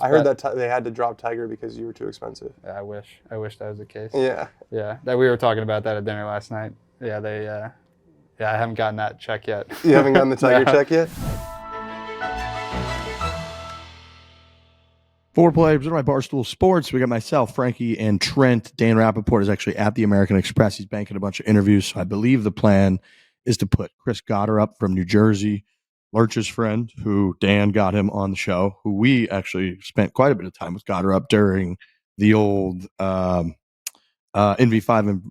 I heard that they had to drop Tiger because you were too expensive. Yeah, I wish that was the case. Yeah. Yeah, that we were talking about that at dinner last night. Yeah, I haven't gotten that check yet. You haven't gotten the Tiger No. check yet? Fore Play, presented by Barstool Sports. We got myself, Frankie, and Trent. Dan Rappaport is actually at the American Express. He's banking a bunch of interviews. So I believe the plan is to put Chris Gotterup from New Jersey, Lurch's friend, who Dan got him on the show, who we actually spent quite a bit of time with Gotterup during the old NV5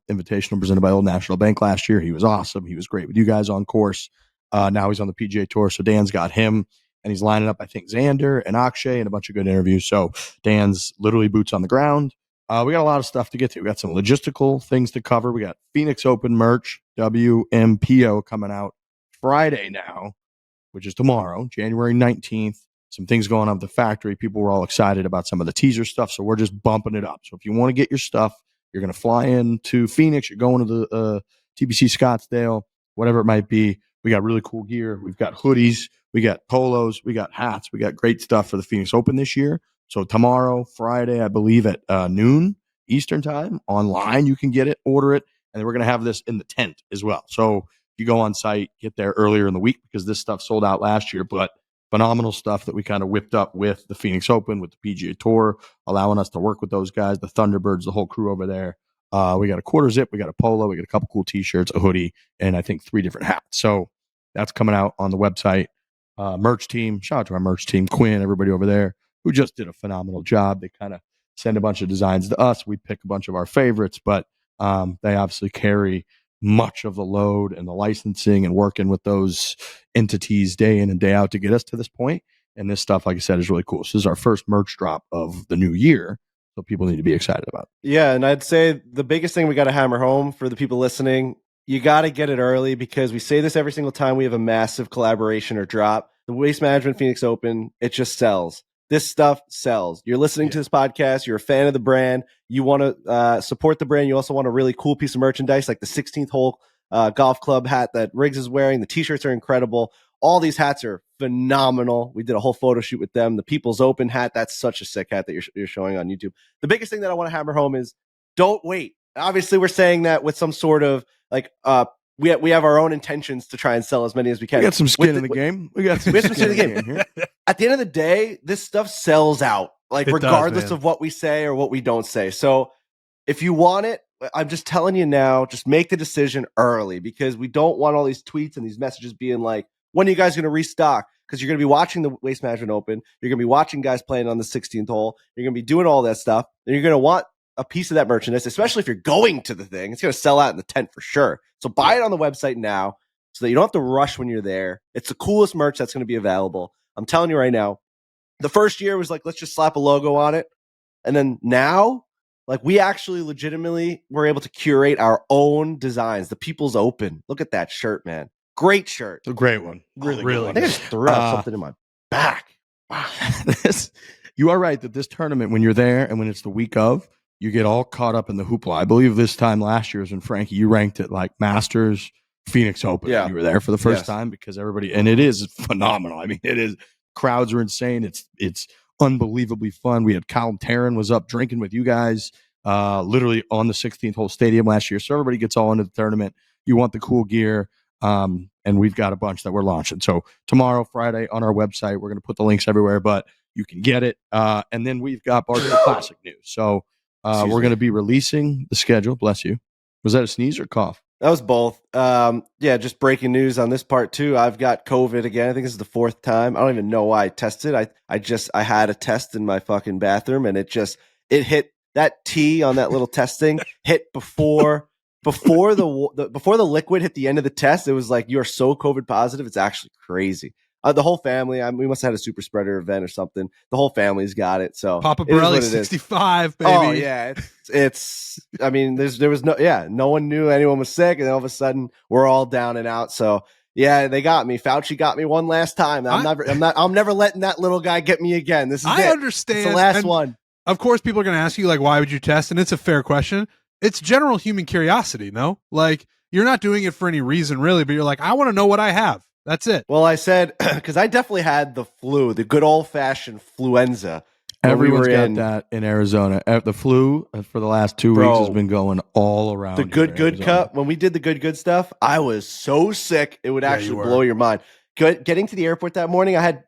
Invitational presented by Old National Bank last year. He was awesome. He was great with you guys on course. Now he's on the PGA Tour, so Dan's got him. And he's lining up, I think, Xander and Akshay and a bunch of good interviews. So Dan's literally boots on the ground. We got a lot of stuff to get to. We got some logistical things to cover. We got Phoenix Open merch, WMPO, coming out Friday now, which is tomorrow, January 19th. Some things going on at the factory. People were all excited about some of the teaser stuff, so we're just bumping it up. So if you want to get your stuff, you're going to fly into Phoenix. You're going to the TBC Scottsdale, whatever it might be. We got really cool gear. We've got hoodies. We got polos, we got hats, we got great stuff for the Phoenix Open this year. So tomorrow, Friday, I believe at noon Eastern time, online, you can get it, order it, and then we're going to have this in the tent as well. So if you go on site, get there earlier in the week because this stuff sold out last year, but phenomenal stuff that we kind of whipped up with the Phoenix Open, with the PGA Tour, allowing us to work with those guys, the Thunderbirds, the whole crew over there. We got a quarter zip, we got a polo, we got a couple cool T-shirts, a hoodie, and I think 3 different hats. So that's coming out on the website. Merch team, shout out to our merch team, Quinn, everybody over there who just did a phenomenal job. They kind of send a bunch of designs to us. We pick a bunch of our favorites, but they obviously carry much of the load and the licensing and working with those entities day in and day out to get us to this point. And this stuff, like I said, is really cool. So this is our first merch drop of the new year. So people need to be excited about it. Yeah, and I'd say the biggest thing we got to hammer home for the people listening, you got to get it early because we say this every single time we have a massive collaboration or drop. The Waste Management Phoenix Open, it just sells. This stuff sells. You're listening to this podcast. You're a fan of the brand. You want to support the brand. You also want a really cool piece of merchandise like the 16th hole golf club hat that Riggs is wearing. The T-shirts are incredible. All these hats are phenomenal. We did a whole photo shoot with them. The People's Open hat, that's such a sick hat that you're showing on YouTube. The biggest thing that I want to hammer home is don't wait. Obviously, we're saying that with some sort of like we have our own intentions to try and sell as many as we can. We got some skin in the game. We got some skin in the game here. At the end of the day, this stuff sells out, like regardless of what we say or what we don't say. So if you want it, I'm just telling you now, just make the decision early because we don't want all these tweets and these messages being like, when are you guys going to restock? Because you're going to be watching the Waste Management Open. You're going to be watching guys playing on the 16th hole. You're going to be doing all that stuff. And you're going to want a piece of that merchandise, especially if you're going to the thing. It's going to sell out in the tent for sure. So buy it on the website now so that you don't have to rush when you're there. It's the coolest merch that's going to be available. I'm telling you right now, the first year was like, let's just slap a logo on it. And then now, like we actually legitimately were able to curate our own designs. The People's Open. Look at that shirt, man. Great shirt. It's a great one. Really good one. I think I just threw out something in my back. Wow. You are right that this tournament, when you're there and when it's the week of, you get all caught up in the hoopla. I believe this time last year was when Frankie, you ranked it like Masters, Phoenix Open. Yeah. You were there for the first time because everybody, and it is phenomenal. I mean, it is, crowds are insane. It's unbelievably fun. We had Colin Taryn was up drinking with you guys, literally on the 16th hole stadium last year. So everybody gets all into the tournament. You want the cool gear. And we've got a bunch that we're launching. So tomorrow, Friday on our website, we're going to put the links everywhere, but you can get it. And then we've got Barstool Classic news. So we're going to be releasing the schedule. Bless you. Was that a sneeze or cough? That was both. Just breaking news on this part too. I've got COVID again. I think this is the 4th time. I don't even know why I tested. I had a test in my fucking bathroom and it hit that T on that little test thing hit before the liquid hit the end of the test. It was like, you're so COVID positive. It's actually crazy. The whole family, we must have had a super spreader event or something. The whole family's got it. So Papa Borelli 65, baby. Oh yeah. No one knew anyone was sick. And then all of a sudden we're all down and out. So yeah, they got me. Fauci got me one last time. I'm never letting that little guy get me again. This is I understand. It's the last one. Of course, people are going to ask you, like, why would you test? And it's a fair question. It's general human curiosity, no? Like, you're not doing it for any reason, really, but you're like, I want to know what I have. That's it. Well, I said, because I definitely had the flu, the good old-fashioned fluenza. when Everyone's we were got in that in Arizona. The flu for the last 2 Bro, weeks has been going all around. the here in good Arizona. cup. When we did the good stuff, I was so sick. It would Yeah, actually you were. blow your mind. Getting to the airport that morning, I had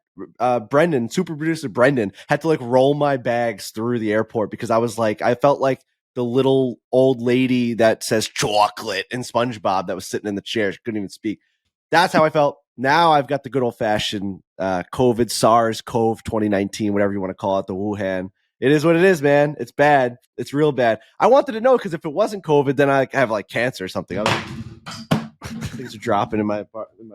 Brendan, super producer Brendan, had to like roll my bags through the airport because I was like, I felt like the little old lady that says chocolate in SpongeBob that was sitting in the chair. She couldn't even speak. That's how I felt. Now I've got the good old fashioned COVID, SARS-CoV 2019, whatever you want to call it, the Wuhan. It is what it is, man. It's bad. It's real bad. I wanted to know because if it wasn't COVID, then I have like cancer or something. Things are dropping in my room.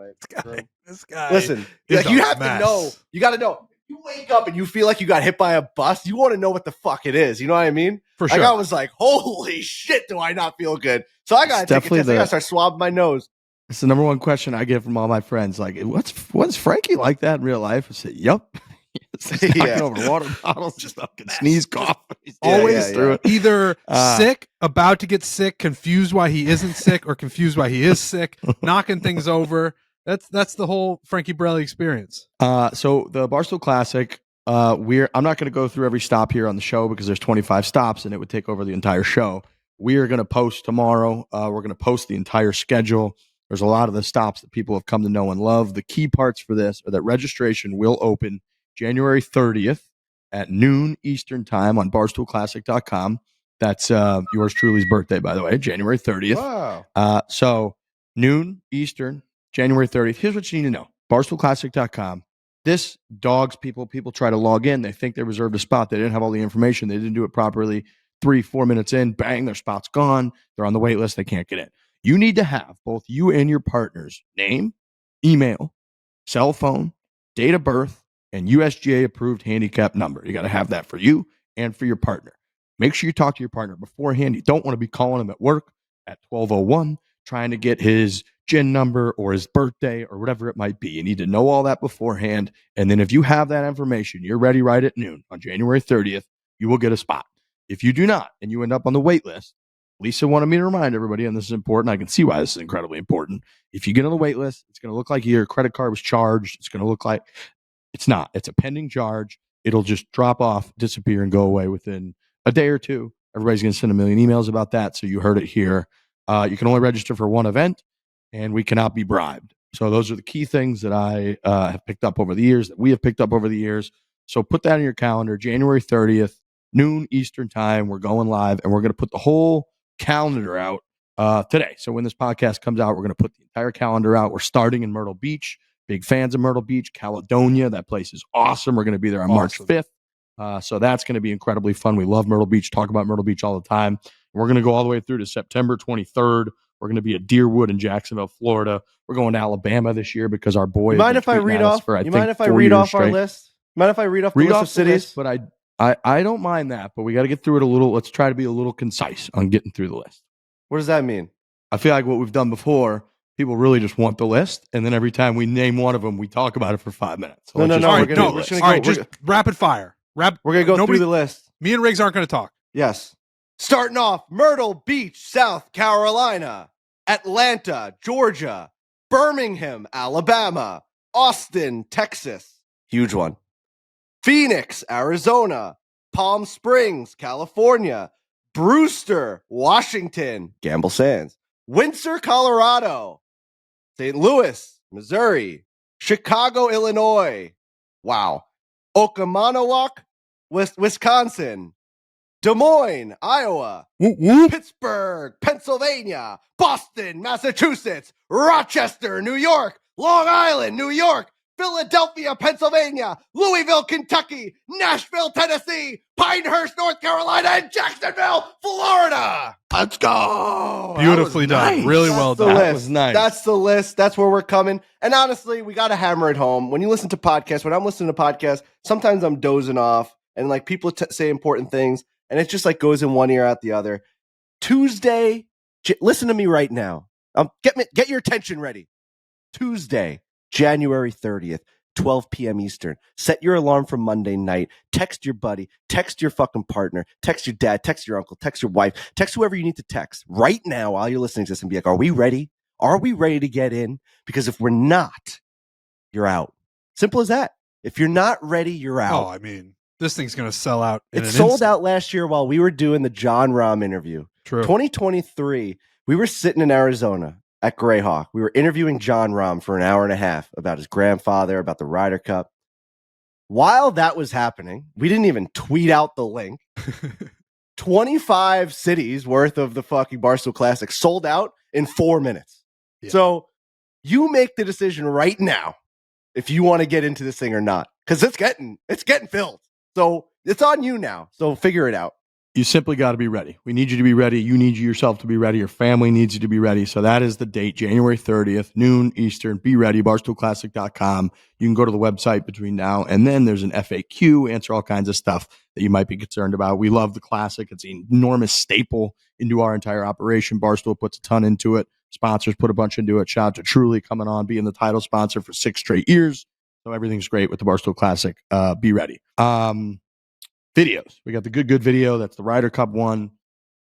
This guy. Listen, is like, you a have mess. to know. You got to know. You wake up and you feel like you got hit by a bus. You want to know what the fuck it is. You know what I mean? For Like sure. I was like, holy shit, do I not feel good? So I got to take a definitely test. I got to start swabbing my nose. It's the number one question I get from all my friends. Like, what's Frankie like that in real life? I said, "Yup." He's knocking Yeah. over water bottles, just fucking sneeze, cough. He's Always through it. either Ah. sick, about to get sick, confused why he isn't sick, or confused why he is sick, knocking things over. That's the whole Frankie Borelli experience. So the Barstool Classic, I'm not going to go through every stop here on the show because there's 25 stops and it would take over the entire show. We are going to post tomorrow. We're going to post the entire schedule. There's a lot of the stops that people have come to know and love. The key parts for this are that registration will open January 30th at noon Eastern time on barstoolclassic.com. That's yours truly's birthday, by the way, January 30th. Wow. So noon Eastern, January 30th. Here's what you need to know. barstoolclassic.com. This dogs people try to log in. They think they reserved a spot. They didn't have all the information. They didn't do it properly. 3-4 minutes in, bang, their spot's gone. They're on the wait list. They can't get in. You need to have both you and your partner's name, email, cell phone, date of birth, and USGA approved handicap number. You got to have that for you and for your partner. Make sure you talk to your partner beforehand. You don't want to be calling him at work at 12:01 trying to get his GIN number or his birthday or whatever it might be. You need to know all that beforehand. And then if you have that information, you're ready right at noon on January 30th, you will get a spot. If you do not and you end up on the wait list, Lisa wanted me to remind everybody, and this is important. I can see why this is incredibly important. If you get on the wait list, it's going to look like your credit card was charged. It's going to look like it's not. It's a pending charge. It'll just drop off, disappear, and go away within a day or two. Everybody's going to send a million emails about that. So you heard it here. You can only register for one event, and we cannot be bribed. So those are the key things that I have picked up over the years, that we have picked up over the years. So put that in your calendar, January 30th, noon Eastern time. We're going live, and we're going to put the whole calendar out today. So when this podcast comes out, we're going to put the entire calendar out. We're starting in Myrtle Beach. Big fans of Myrtle Beach, Caledonia. That place is awesome. We're going to be there on March 5th. So that's going to be incredibly fun. We love Myrtle Beach, talk about Myrtle Beach all the time. We're going to go all the way through to September 23rd. We're going to be at Deerwood in Jacksonville, Florida. We're going to Alabama this year because our boy. You mind if I read off? You mind if I read off our list? Mind if I read off the list of cities? But I don't mind that, but we got to get through it a little. Let's try to be a little concise on getting through the list. What does that mean? I feel like what we've done before, people really just want the list, and then every time we name one of them, we talk about it for 5 minutes. So Just rapid fire. We're gonna go through the list. Me and Riggs aren't going to talk. Yes. Starting off, Myrtle Beach, South Carolina, Atlanta, Georgia, Birmingham, Alabama, Austin, Texas. Huge one. Phoenix, Arizona, Palm Springs, California, Brewster, Washington, Gamble Sands, Windsor, Colorado, St. Louis, Missouri, Chicago, Illinois. Wow. Okoumanawac, Wisconsin, Des Moines, Iowa, Pittsburgh, Pennsylvania, Boston, Massachusetts, Rochester, New York, Long Island, New York, Philadelphia, Pennsylvania, Louisville, Kentucky, Nashville, Tennessee, Pinehurst, North Carolina, and Jacksonville, Florida. Let's go. Beautifully done. Nice. Really well done. That was nice. That's the list. That's where we're coming. And honestly, we got to hammer it home. When you listen to podcasts, when I'm listening to podcasts, sometimes I'm dozing off and like people say important things and it just like goes in one ear out the other. Tuesday, listen to me right now. Get your attention ready. Tuesday, January 30th, 12 p.m. Eastern. Set your alarm for Monday night. Text your buddy. Text your fucking partner. Text your dad. Text your uncle. Text your wife. Text whoever you need to text right now while you're listening to this and be like, are we ready? Are we ready to get in? Because if we're not, you're out. Simple as that. If you're not ready, you're out. Oh, I mean, This thing's gonna sell out. It sold out last year while we were doing the John Rahm interview. True. 2023, we were sitting in Arizona at Greyhawk. We were interviewing John Rahm for an hour and a half about his grandfather, about the Ryder Cup. While that was happening, we didn't even tweet out the link. 25 cities worth of the fucking Barstool Classic sold out in 4 minutes. Yeah. So you make the decision right now if you want to get into this thing or not, because it's getting filled. So it's on you now. So figure it out. You simply got to be ready. We need you to be ready. You need yourself to be ready. Your family needs you to be ready. So that is the date, January 30th, noon Eastern. Be ready, barstoolclassic.com. You can go to the website between now and then. There's an FAQ, answer all kinds of stuff that you might be concerned about. We love the Classic. It's an enormous staple into our entire operation. Barstool puts a ton into it. Sponsors put a bunch into it. Shout out to Truly coming on, being the title sponsor for 6 straight years. So everything's great with the Barstool Classic. Be ready. Videos. We got the good video. That's the Ryder Cup one.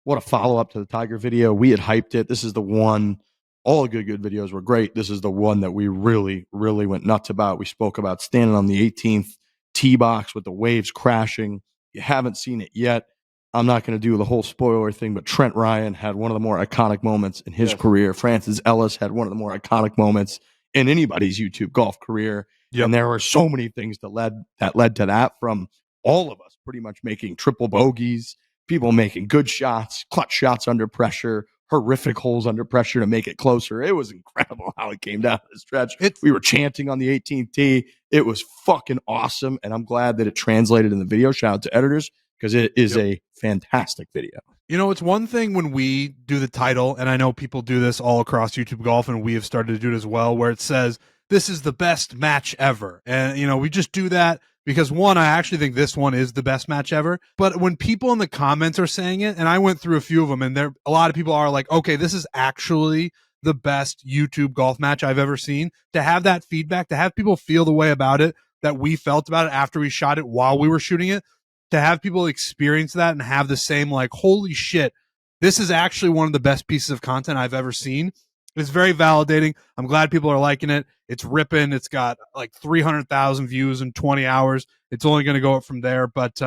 What a follow-up to the Tiger video. We had hyped it. This is the one. All the good videos were great. This is the one that we really, really went nuts about. We spoke about standing on the 18th tee box with the waves crashing. You haven't seen it yet. I'm not going to do the whole spoiler thing, but Trent Ryan had one of the more iconic moments in his career. Francis Ellis had one of the more iconic moments in anybody's YouTube golf career. Yep. And there were so many things that led to that, from all of us pretty much making triple bogeys, people making good shots, clutch shots under pressure, horrific holes under pressure to make it closer. It was incredible how it came down the stretch. We were chanting on the 18th tee. It was fucking awesome, and I'm glad that it translated in the video. Shout out to editors, because it is a fantastic video. You know, it's one thing when we do the title, and I know people do this all across YouTube Golf, and we have started to do it as well, where it says, this is the best match ever. And, you know, we just do that because, one, I actually think this one is the best match ever. But when people in the comments are saying it, and I went through a few of them, and a lot of people are like, okay, this is actually the best YouTube golf match I've ever seen. To have that feedback, to have people feel the way about it that we felt about it after we shot it while we were shooting it, to have people experience that and have the same, like, holy shit, this is actually one of the best pieces of content I've ever seen. It's very validating. I'm glad people are liking it. It's ripping. It's got like 300,000 views in 20 hours. It's only going to go up from there. But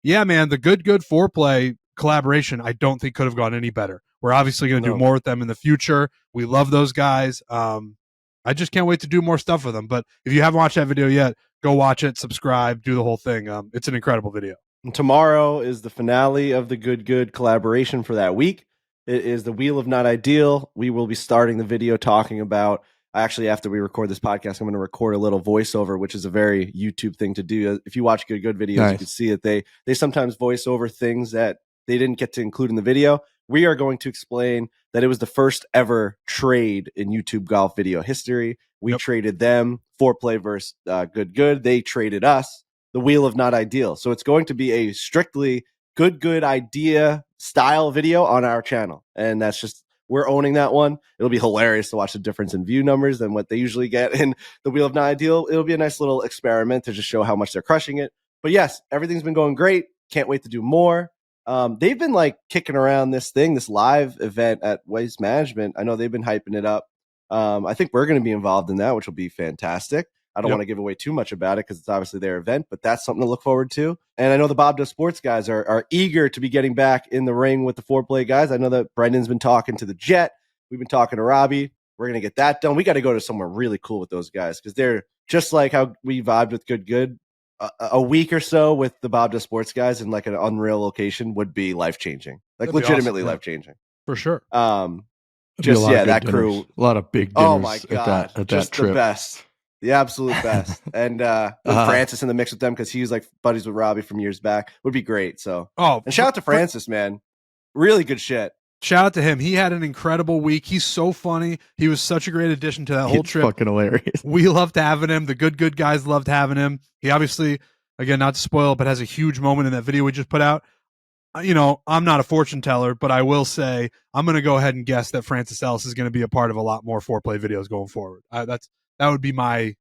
yeah, man, the good foreplay collaboration, I don't think could have gone any better. We're obviously going to do more with them in the future. We love those guys. I just can't wait to do more stuff with them. But if you haven't watched that video yet, go watch it, subscribe, do the whole thing. It's an incredible video. And tomorrow is the finale of the good collaboration for that week. It is the Wheel of Not Ideal. We will be starting the video talking about, actually, after we record this podcast, I'm going to record a little voiceover, which is a very YouTube thing to do. If you watch good videos, nice. You can see that they sometimes voice over things that they didn't get to include in the video. We are going to explain that it was the first ever trade in YouTube golf video history. We traded them, foreplay versus good. They traded us, the Wheel of Not Ideal. So it's going to be a strictly good idea style video on our channel. And that's just, we're owning that one. It'll be hilarious to watch the difference in view numbers than what they usually get in the Wheel of Not Ideal. It'll be a nice little experiment to just show how much they're crushing it. But yes, everything's been going great. Can't wait to do more. They've been like kicking around this live event at Waste Management. I know they've been hyping it up. I think we're going to be involved in that, which will be fantastic. I don't want to give away too much about it because it's obviously their event, but that's something to look forward to. And I know the Barstool Sports guys are eager to be getting back in the ring with the foreplay guys. I know that Brendan's been talking to the Jet. We've been talking to Robbie. We're going to get that done. We got to go to somewhere really cool with those guys because they're just like how we vibed with good. A week or so with the Barstool Sports guys in like an unreal location would be life-changing, like legitimately awesome. Life-changing. For sure. Just, that crew. A lot of big dinners. Oh my God. At just that trip. The best. The absolute best. And Francis in the mix with them because he's like buddies with Robbie from years back would be great. So, and shout out to Francis, man. Really good shit. Shout out to him. He had an incredible week. He's so funny. He was such a great addition to that whole trip. Fucking hilarious. We loved having him. The good guys loved having him. He obviously, again, not to spoil, but has a huge moment in that video we just put out. You know, I'm not a fortune teller, but I will say I'm going to go ahead and guess that Francis Ellis is going to be a part of a lot more foreplay videos going forward. That would be my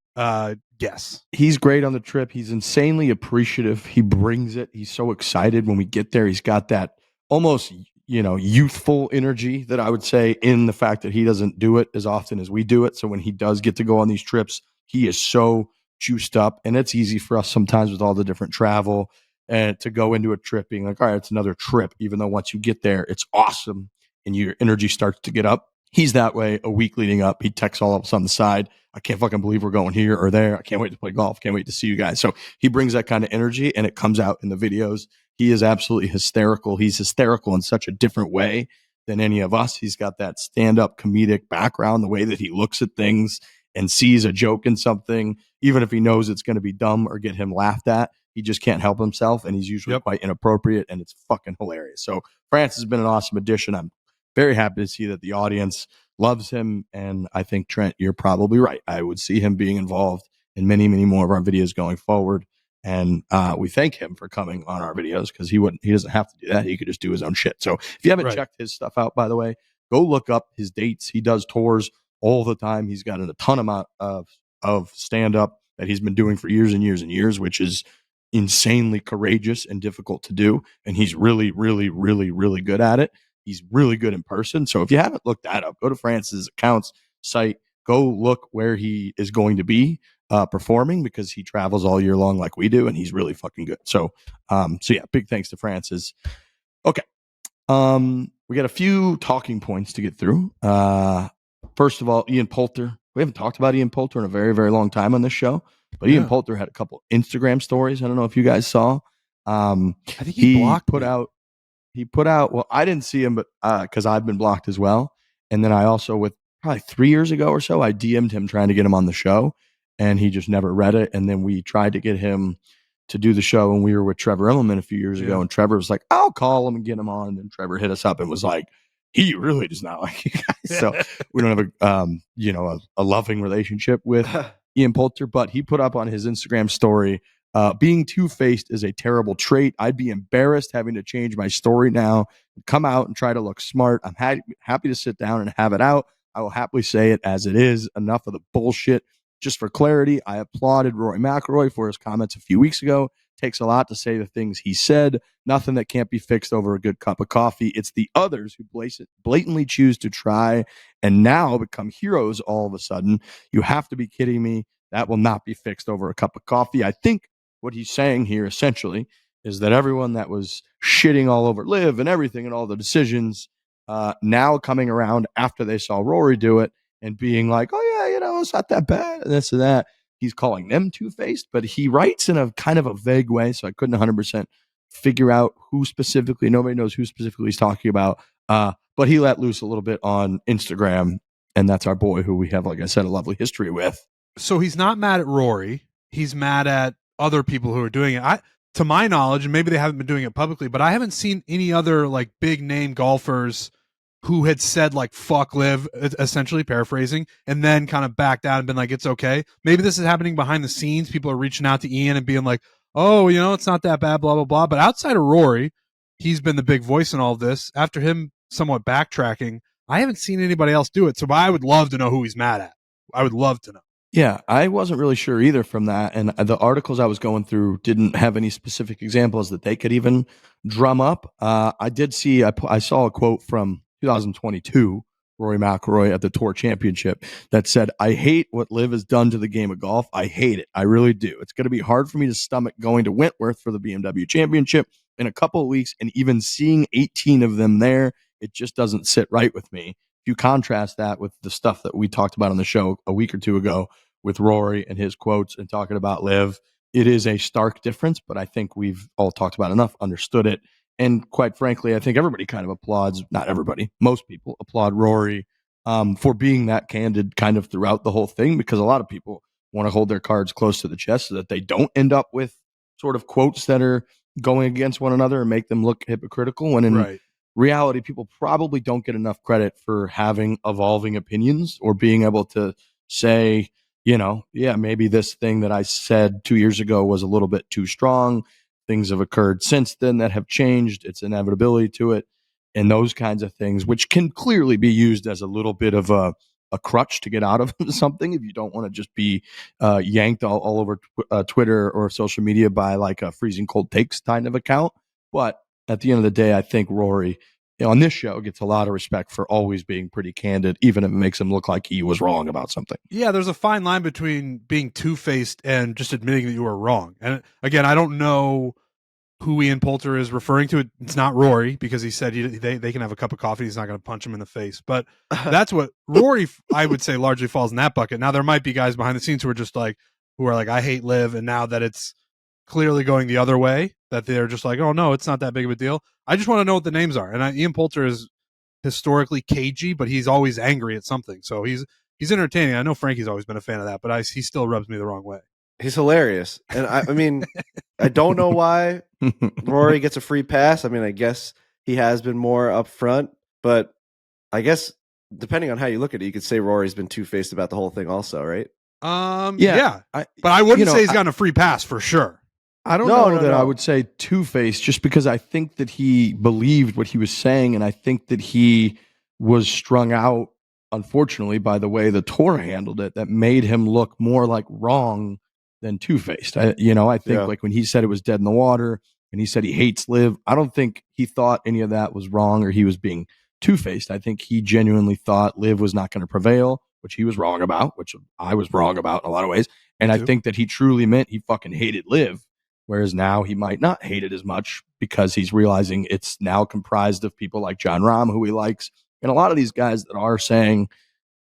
guess. He's great on the trip. He's insanely appreciative. He brings it. He's so excited when we get there. He's got that almost, youthful energy that I would say in the fact that he doesn't do it as often as we do it. So when he does get to go on these trips, he is so juiced up, and it's easy for us sometimes with all the different travel and to go into a trip being like, all right, it's another trip, even though once you get there, it's awesome and your energy starts to get up. He's that way a week leading up. He texts all of us on the side. I can't fucking believe we're going here or there. I can't wait to play golf. Can't wait to see you guys. So he brings that kind of energy, and it comes out in the videos. He is absolutely hysterical. He's hysterical in such a different way than any of us. He's got that stand-up comedic background, the way that he looks at things and sees a joke in something, even if he knows it's going to be dumb or get him laughed at. He just can't help himself, and he's usually quite inappropriate, and it's fucking hilarious. So France has been an awesome addition. I'm very happy to see that the audience loves him, and I think, Trent, you're probably right. I would see him being involved in many, many more of our videos going forward, and we thank him for coming on our videos because he doesn't have to do that. He could just do his own shit. So if you haven't checked his stuff out, by the way, go look up his dates. He does tours all the time. He's got a ton amount of stand-up that he's been doing for years and years and years, which is insanely courageous and difficult to do. And he's really, really, really, really good at it. He's really good in person. So if you haven't looked that up, go to France's accounts site, go look where he is going to be performing, because he travels all year long like we do, and he's really fucking good. So yeah, big thanks to Francis. Okay. We got a few talking points to get through. First of all, Ian Poulter. We haven't talked about Ian Poulter in a very, very long time on this show, but Ian Poulter had a couple Instagram stories. I don't know if you guys saw. I think he put out, well, I didn't see him, but because I've been blocked as well. And then I also, with probably 3 years ago or so, I DM'd him trying to get him on the show, and he just never read it. And then we tried to get him to do the show, and we were with Trevor Immelman a few years ago, and Trevor was like, I'll call him and get him on. And then Trevor hit us up and was like, he really does not like you guys. So we don't have a loving relationship with Ian Poulter, but he put up on his Instagram story, being two-faced is a terrible trait. I'd be embarrassed having to change my story now, come out and try to look smart. I'm happy to sit down and have it out. I will happily say it as it is. Enough of the bullshit. Just for clarity, I applauded Rory McIlroy for his comments a few weeks ago. Takes a lot to say the things he said. Nothing that can't be fixed over a good cup of coffee. It's the others who blatantly choose to try and now become heroes all of a sudden. You have to be kidding me. That will not be fixed over a cup of coffee. I think what he's saying here essentially is that everyone that was shitting all over Liv and everything and all the decisions now coming around after they saw Rory do it and being like, oh yeah, it's not that bad and this and that. He's calling them two-faced, but he writes in a kind of a vague way, so I couldn't 100% figure out who specifically. Nobody knows who specifically he's talking about, but he let loose a little bit on Instagram, and that's our boy who we have, like I said, a lovely history with. So he's not mad at Rory. He's mad at other people who are doing it. To my knowledge, and maybe they haven't been doing it publicly, but I haven't seen any other like big name golfers who had said like fuck Liv, essentially paraphrasing, and then kind of backed out and been like, it's okay. Maybe this is happening behind the scenes. People are reaching out to Ian and being like, oh, it's not that bad, blah, blah, blah. But outside of Rory, he's been the big voice in all of this. After him somewhat backtracking, I haven't seen anybody else do it. So I would love to know who he's mad at. I would love to know. Yeah, I wasn't really sure either from that. And the articles I was going through didn't have any specific examples that they could even drum up. I did see, I saw a quote from 2022, Rory McIlroy at the Tour Championship that said, I hate what Liv has done to the game of golf. I hate it. I really do. It's going to be hard for me to stomach going to Wentworth for the BMW Championship in a couple of weeks, and even seeing 18 of them there, it just doesn't sit right with me. If you contrast that with the stuff that we talked about on the show a week or two ago with Rory and his quotes and talking about Liv, it is a stark difference, but I think we've all talked about enough, understood it. And quite frankly, I think everybody kind of applauds, not everybody, most people applaud Rory for being that candid kind of throughout the whole thing, because a lot of people want to hold their cards close to the chest so that they don't end up with sort of quotes that are going against one another and make them look hypocritical. When in reality, people probably don't get enough credit for having evolving opinions or being able to say, yeah, maybe this thing that I said 2 years ago was a little bit too strong. Things have occurred since then that have changed. It's inevitability to it. And those kinds of things, which can clearly be used as a little bit of a crutch to get out of something if you don't want to just be yanked all over Twitter or social media by like a freezing cold takes kind of account. But at the end of the day, I think Rory on this show gets a lot of respect for always being pretty candid, even if it makes him look like he was wrong about something. Yeah, there's a fine line between being two-faced and just admitting that you were wrong. And again, I don't know who Ian Poulter is referring to. It's not Rory, because he said they can have a cup of coffee. He's not going to punch him in the face. But that's what Rory, I would say, largely falls in that bucket. Now, there might be guys behind the scenes who are like, I hate Liv. And now that it's clearly going the other way, that they're just like, oh, no, it's not that big of a deal. I just want to know what the names are. And Ian Poulter is historically cagey, but he's always angry at something. So he's entertaining. I know Frankie's always been a fan of that, but he still rubs me the wrong way. He's hilarious. And I mean, I don't know why Rory gets a free pass. I mean, I guess he has been more upfront, but I guess depending on how you look at it, you could say Rory's been two-faced about the whole thing also, right? Yeah. But I wouldn't say he's gotten a free pass for sure. I don't know that I would say two-faced, just because I think that he believed what he was saying, and I think that he was strung out, unfortunately, by the way the tour handled it, that made him look more like wrong than two-faced. I think like when he said it was dead in the water and he said he hates Liv, I don't think he thought any of that was wrong or he was being two-faced. I think he genuinely thought Liv was not going to prevail, which he was wrong about, which I was wrong about in a lot of ways. And I think that he truly meant he fucking hated Liv, whereas now he might not hate it as much because he's realizing it's now comprised of people like John Rahm, who he likes, and a lot of these guys that are saying,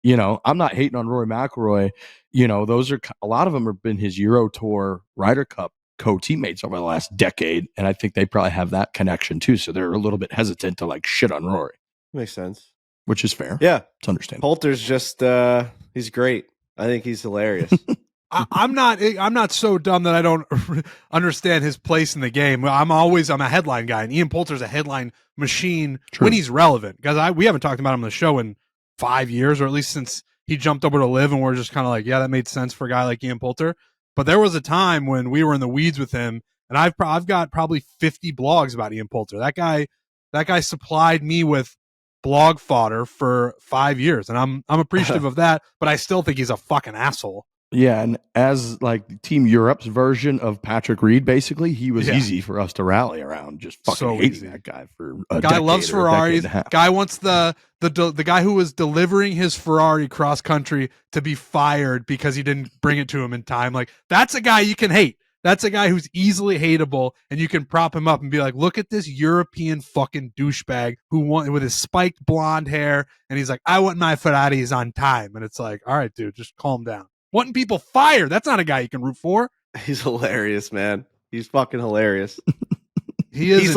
I'm not hating on Rory McIlroy. Those are a lot of them have been his Euro Tour Ryder Cup co-teammates over the last decade, and I think they probably have that connection too. So they're a little bit hesitant to like shit on Rory. Makes sense. Which is fair. Yeah, it's understandable. Poulter's just he's great. I think he's hilarious. I'm not so dumb that I don't understand his place in the game. I'm a headline guy, and Ian Poulter's a headline machine when he's relevant. Because we haven't talked about him on the show in 5 years, or at least since he jumped over to Liv, and we're just kind of like, yeah, that made sense for a guy like Ian Poulter. But there was a time when we were in the weeds with him, and I've got probably 50 blogs about Ian Poulter. That guy supplied me with blog fodder for 5 years, and I'm appreciative of that. But I still think he's a fucking asshole. Yeah, and as like Team Europe's version of Patrick Reed, basically, he was easy for us to rally around. Just fucking hating that guy for a guy loves Ferraris. Guy wants the guy who was delivering his Ferrari cross country to be fired because he didn't bring it to him in time. Like, that's a guy you can hate. That's a guy who's easily hateable, and you can prop him up and be like, look at this European fucking douchebag with his spiked blonde hair, and he's like, I want my Ferraris on time. And it's like, all right, dude, just calm down. Wanting people fired, that's not a guy you can root for. He's hilarious, man. He's fucking hilarious. He's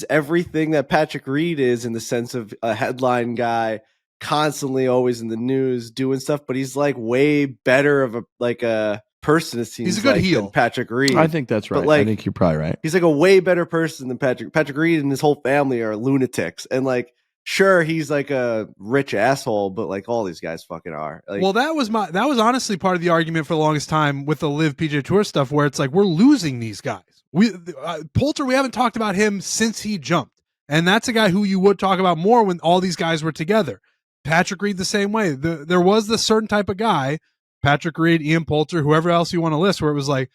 everything that Patrick Reed is, in the sense of a headline guy, constantly always in the news doing stuff, but he's like way better of a person, it seems. He's a good heel than Patrick Reed. I think that's right. I think you're probably right. He's like a way better person than Patrick Reed, and his whole family are lunatics. And like, sure, he's like a rich asshole, but like all these guys fucking are. Like, well, that was honestly part of the argument for the longest time with the Live PGA Tour stuff, where it's like, we're losing these guys. Poulter, we haven't talked about him since he jumped, and that's a guy who you would talk about more when all these guys were together. Patrick Reed the same way. There was this certain type of guy, Patrick Reed, Ian Poulter, whoever else you want to list, where it was like,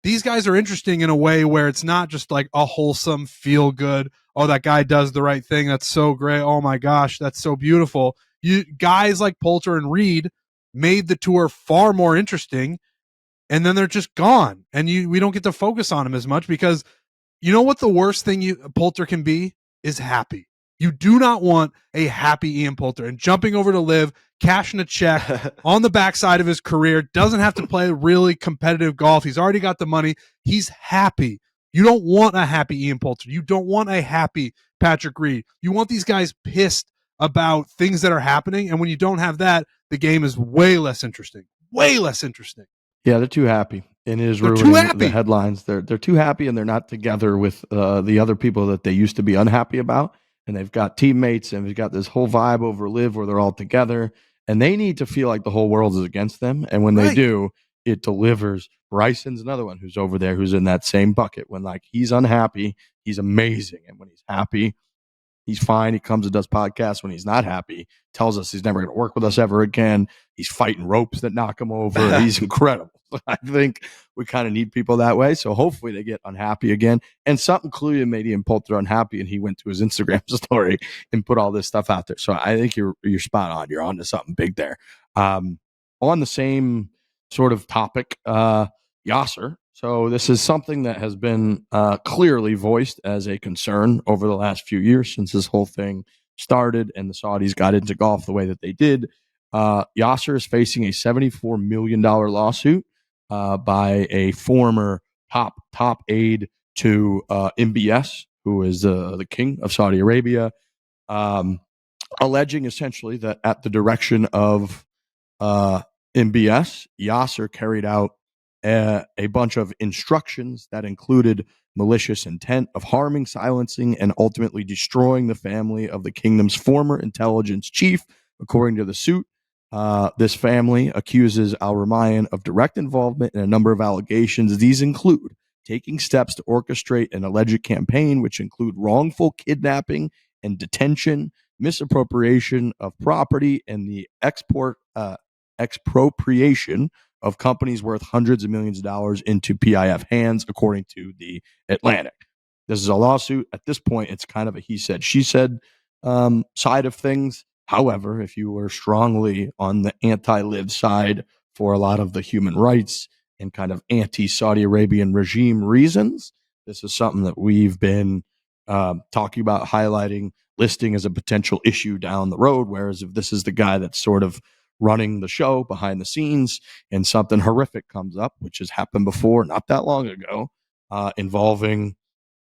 these guys are interesting in a way where it's not just like a wholesome, feel good, oh, that guy does the right thing, that's so great, oh my gosh, that's so beautiful. Guys like Poulter and Reed made the tour far more interesting, and then they're just gone, and we don't get to focus on them as much, because you know what the worst thing Poulter can be is happy. You do not want a happy Ian Poulter, and jumping over to Live, cashing a check on the backside of his career, doesn't have to play really competitive golf. He's already got the money. He's happy. You don't want a happy Ian Poulter. You don't want a happy Patrick Reed. You want these guys pissed about things that are happening, and when you don't have that, the game is way less interesting. Way less interesting. Yeah, they're too happy. And it is ruining the headlines. They're too happy, and they're not together with the other people that they used to be unhappy about. And they've got teammates, and we've got this whole vibe over Live where they're all together, and they need to feel like the whole world is against them. And when they do, it delivers. Bryson's another one who's over there, who's in that same bucket. When like he's unhappy, he's amazing, and when he's happy, He's fine. He comes and does podcasts when he's not happy. Tells us he's never going to work with us ever again. He's fighting ropes that knock him over. He's incredible. I think we kind of need people that way. So hopefully they get unhappy again. And something clearly made him Poulter unhappy, and he went to his Instagram story and put all this stuff out there. So I think you're spot on. You're on to something big there. On the same sort of topic, Yasir. So this is something that has been clearly voiced as a concern over the last few years since this whole thing started and the Saudis got into golf the way that they did. Yasir is facing a $74 million lawsuit by a former top aide to MBS, who is the king of Saudi Arabia, alleging essentially that at the direction of MBS, Yasir carried out a bunch of instructions that included malicious intent of harming, silencing, and ultimately destroying the family of the kingdom's former intelligence chief, according to the suit. This family accuses Al-Rumayyan of direct involvement in a number of allegations. These include taking steps to orchestrate an alleged campaign, which include wrongful kidnapping and detention, misappropriation of property, and the expropriation of companies worth hundreds of millions of dollars into PIF hands, according to the Atlantic. This is a lawsuit. At this point, it's kind of a he said, she said side of things. However, if you were strongly on the anti-live side for a lot of the human rights and kind of anti-Saudi Arabian regime reasons, this is something that we've been talking about, highlighting, listing as a potential issue down the road. Whereas if this is the guy that's sort of running the show behind the scenes and something horrific comes up, which has happened before, not that long ago, involving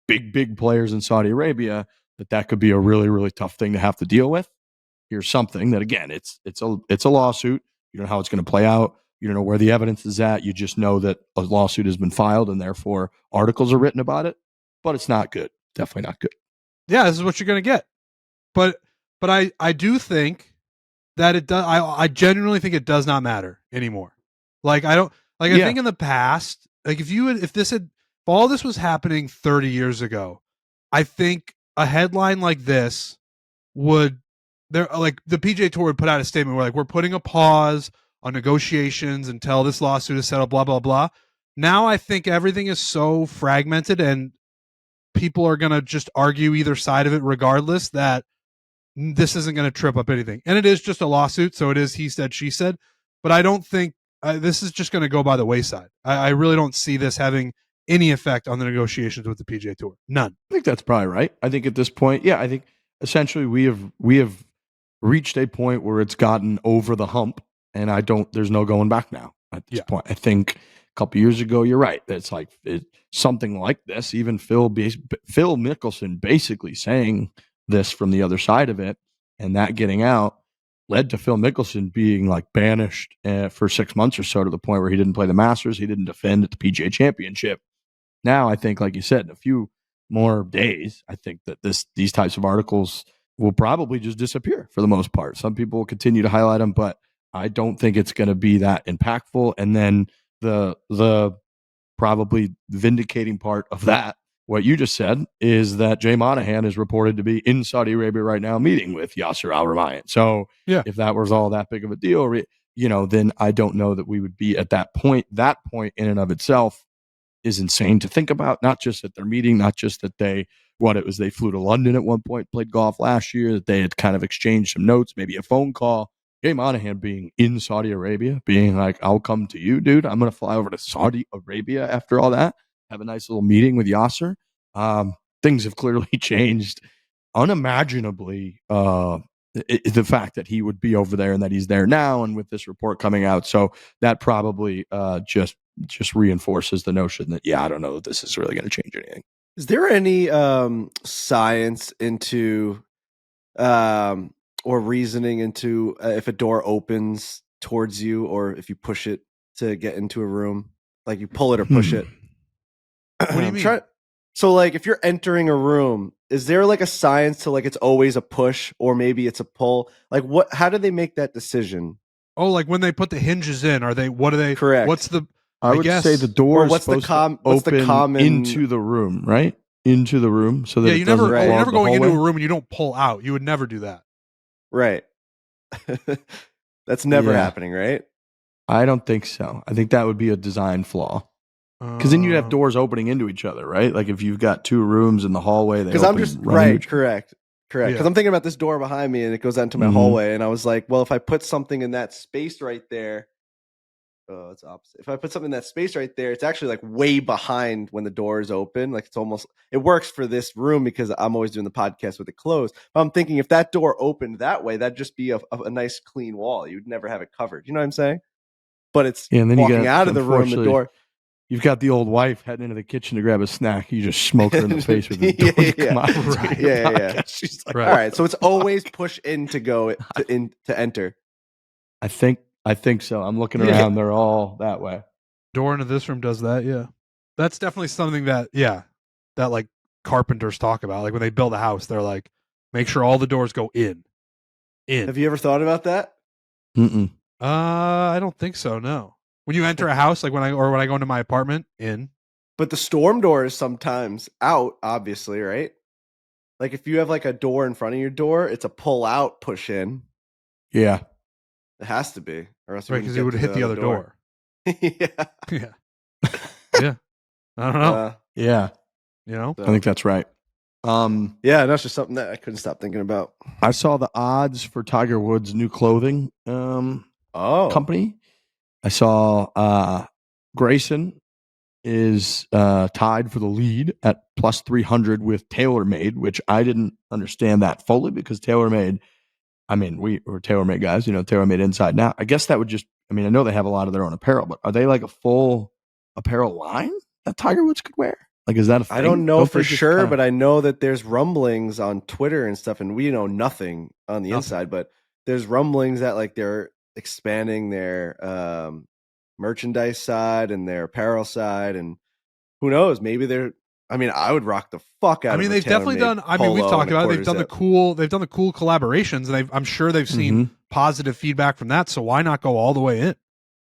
big players in Saudi Arabia, that could be a really, really tough thing to have to deal with. Here's something that, again, it's a lawsuit. You don't know how it's going to play out. You don't know where the evidence is at. You just know that a lawsuit has been filed and therefore articles are written about it, but it's not good. Definitely not good. Yeah, this is what you're going to get. But I do think that it does. I genuinely think it does not matter anymore. Like I don't like. I think in the past, like if all this was happening 30 years ago, I think a headline like this would the PGA Tour would put out a statement where we're putting a pause on negotiations until this lawsuit is settled. Blah blah blah. Now I think everything is so fragmented and people are going to just argue either side of it regardless, that this isn't going to trip up anything. And it is just a lawsuit, so it is he said, she said. But I don't think this is just going to go by the wayside. I really don't see this having any effect on the negotiations with the PGA Tour. None. I think that's probably right. I think at this point, I think essentially we have reached a point where it's gotten over the hump, and there's no going back now at this point. I think a couple years ago, you're right. It's something like this. Even Phil Mickelson basically saying this from the other side of it, and that getting out led to Phil Mickelson being banished for 6 months or so, to the point where he didn't play the Masters. He didn't defend at the PGA Championship. Now, I think, like you said, in a few more days, I think that these types of articles will probably just disappear for the most part. Some people will continue to highlight them, but I don't think it's going to be that impactful. And then the probably vindicating part of that, what you just said, is that Jay Monahan is reported to be in Saudi Arabia right now meeting with Yasir Al-Rumayyan. So if that was all that big of a deal, then I don't know that we would be at that point. That point in and of itself is insane to think about. Not just that they're meeting, not just that they flew to London at one point, played golf last year, that they had kind of exchanged some notes, maybe a phone call. Jay Monahan being in Saudi Arabia, being like, I'll come to you, dude. I'm going to fly over to Saudi Arabia after all that, have a nice little meeting with Yasir. Things have clearly changed unimaginably. The fact that he would be over there and that he's there now, and with this report coming out, so that probably just reinforces the notion that I don't know that this is really going to change anything. Is there any science into or reasoning into if a door opens towards you, or if you push it to get into a room, like you pull it or push it? What do you mean? So if you're entering a room, is there a science to it's always a push or maybe it's a pull? How do they make that decision? Oh, when they put the hinges in, what are they? Correct. What's the? I would say the door is what's supposed to open into the room, right? into the room so that Yeah, it you never, doesn't Right. you're clog never the going into a hallway? room and you don't pull out. You would never do that. Right. That's never Yeah. happening, right? I don't think so. I think that would be a design flaw. Because then you'd have doors opening into each other, right? Like if you've got two rooms in the hallway, they Because I'm open just run into right, each other. correct. Because Yeah. I'm thinking about this door behind me, and it goes out into my Mhm. hallway, and I was like, well, if I put something in that space right there, oh, it's opposite. If I put something in that space right there, it's actually like way behind when the door is open. Like it's almost, it works for this room because I'm always doing the podcast with it closed. But I'm thinking if that door opened that way, that'd just be a nice clean wall. You'd never have it covered. You know what I'm saying? But it's Yeah, and then you walking get, out of the room, the unfortunately, door. You've got the old wife heading into the kitchen to grab a snack. You just smoke her in the face with the Yeah, door. yeah. Come out and Right. do your Yeah, yeah. podcast. She's like, Right. All right, so it's always push in to go to enter. I think so. I'm looking Yeah. around. They're all that way. Door into this room does that. Yeah, that's definitely something that like carpenters talk about. Like when they build a house, they're like, make sure all the doors go in. Have you ever thought about that? Mm-mm. I don't think so. No. When you enter a house, like when I go into my apartment, in. But the storm door is sometimes out, obviously, right? Like if you have like a door in front of your door, it's a pull out, push in. Yeah. It has to be, or else Right, because it would hit the other door. Yeah, Yeah. Yeah. I don't know. Yeah. You know? I think that's right. Yeah, that's just something that I couldn't stop thinking about. I saw the odds for Tiger Woods' new clothing company. I saw Grayson is tied for the lead at plus 300 with TaylorMade, which I didn't understand that fully because TaylorMade, I mean, we were TaylorMade guys, TaylorMade inside now. I guess that would just, I mean, I know they have a lot of their own apparel, but are they like a full apparel line that Tiger Woods could wear? Like, is that a thing? I don't know for they just sure, kinda- but I know that there's rumblings on Twitter and stuff, and we know nothing on the inside, but there's rumblings that like they're expanding their merchandise side and their apparel side, and who knows, maybe they're, I mean, I would rock the fuck out of they've definitely done, we've talked about it. They've done the collaborations, and I'm sure they've seen positive feedback from that. So why not go all the way in?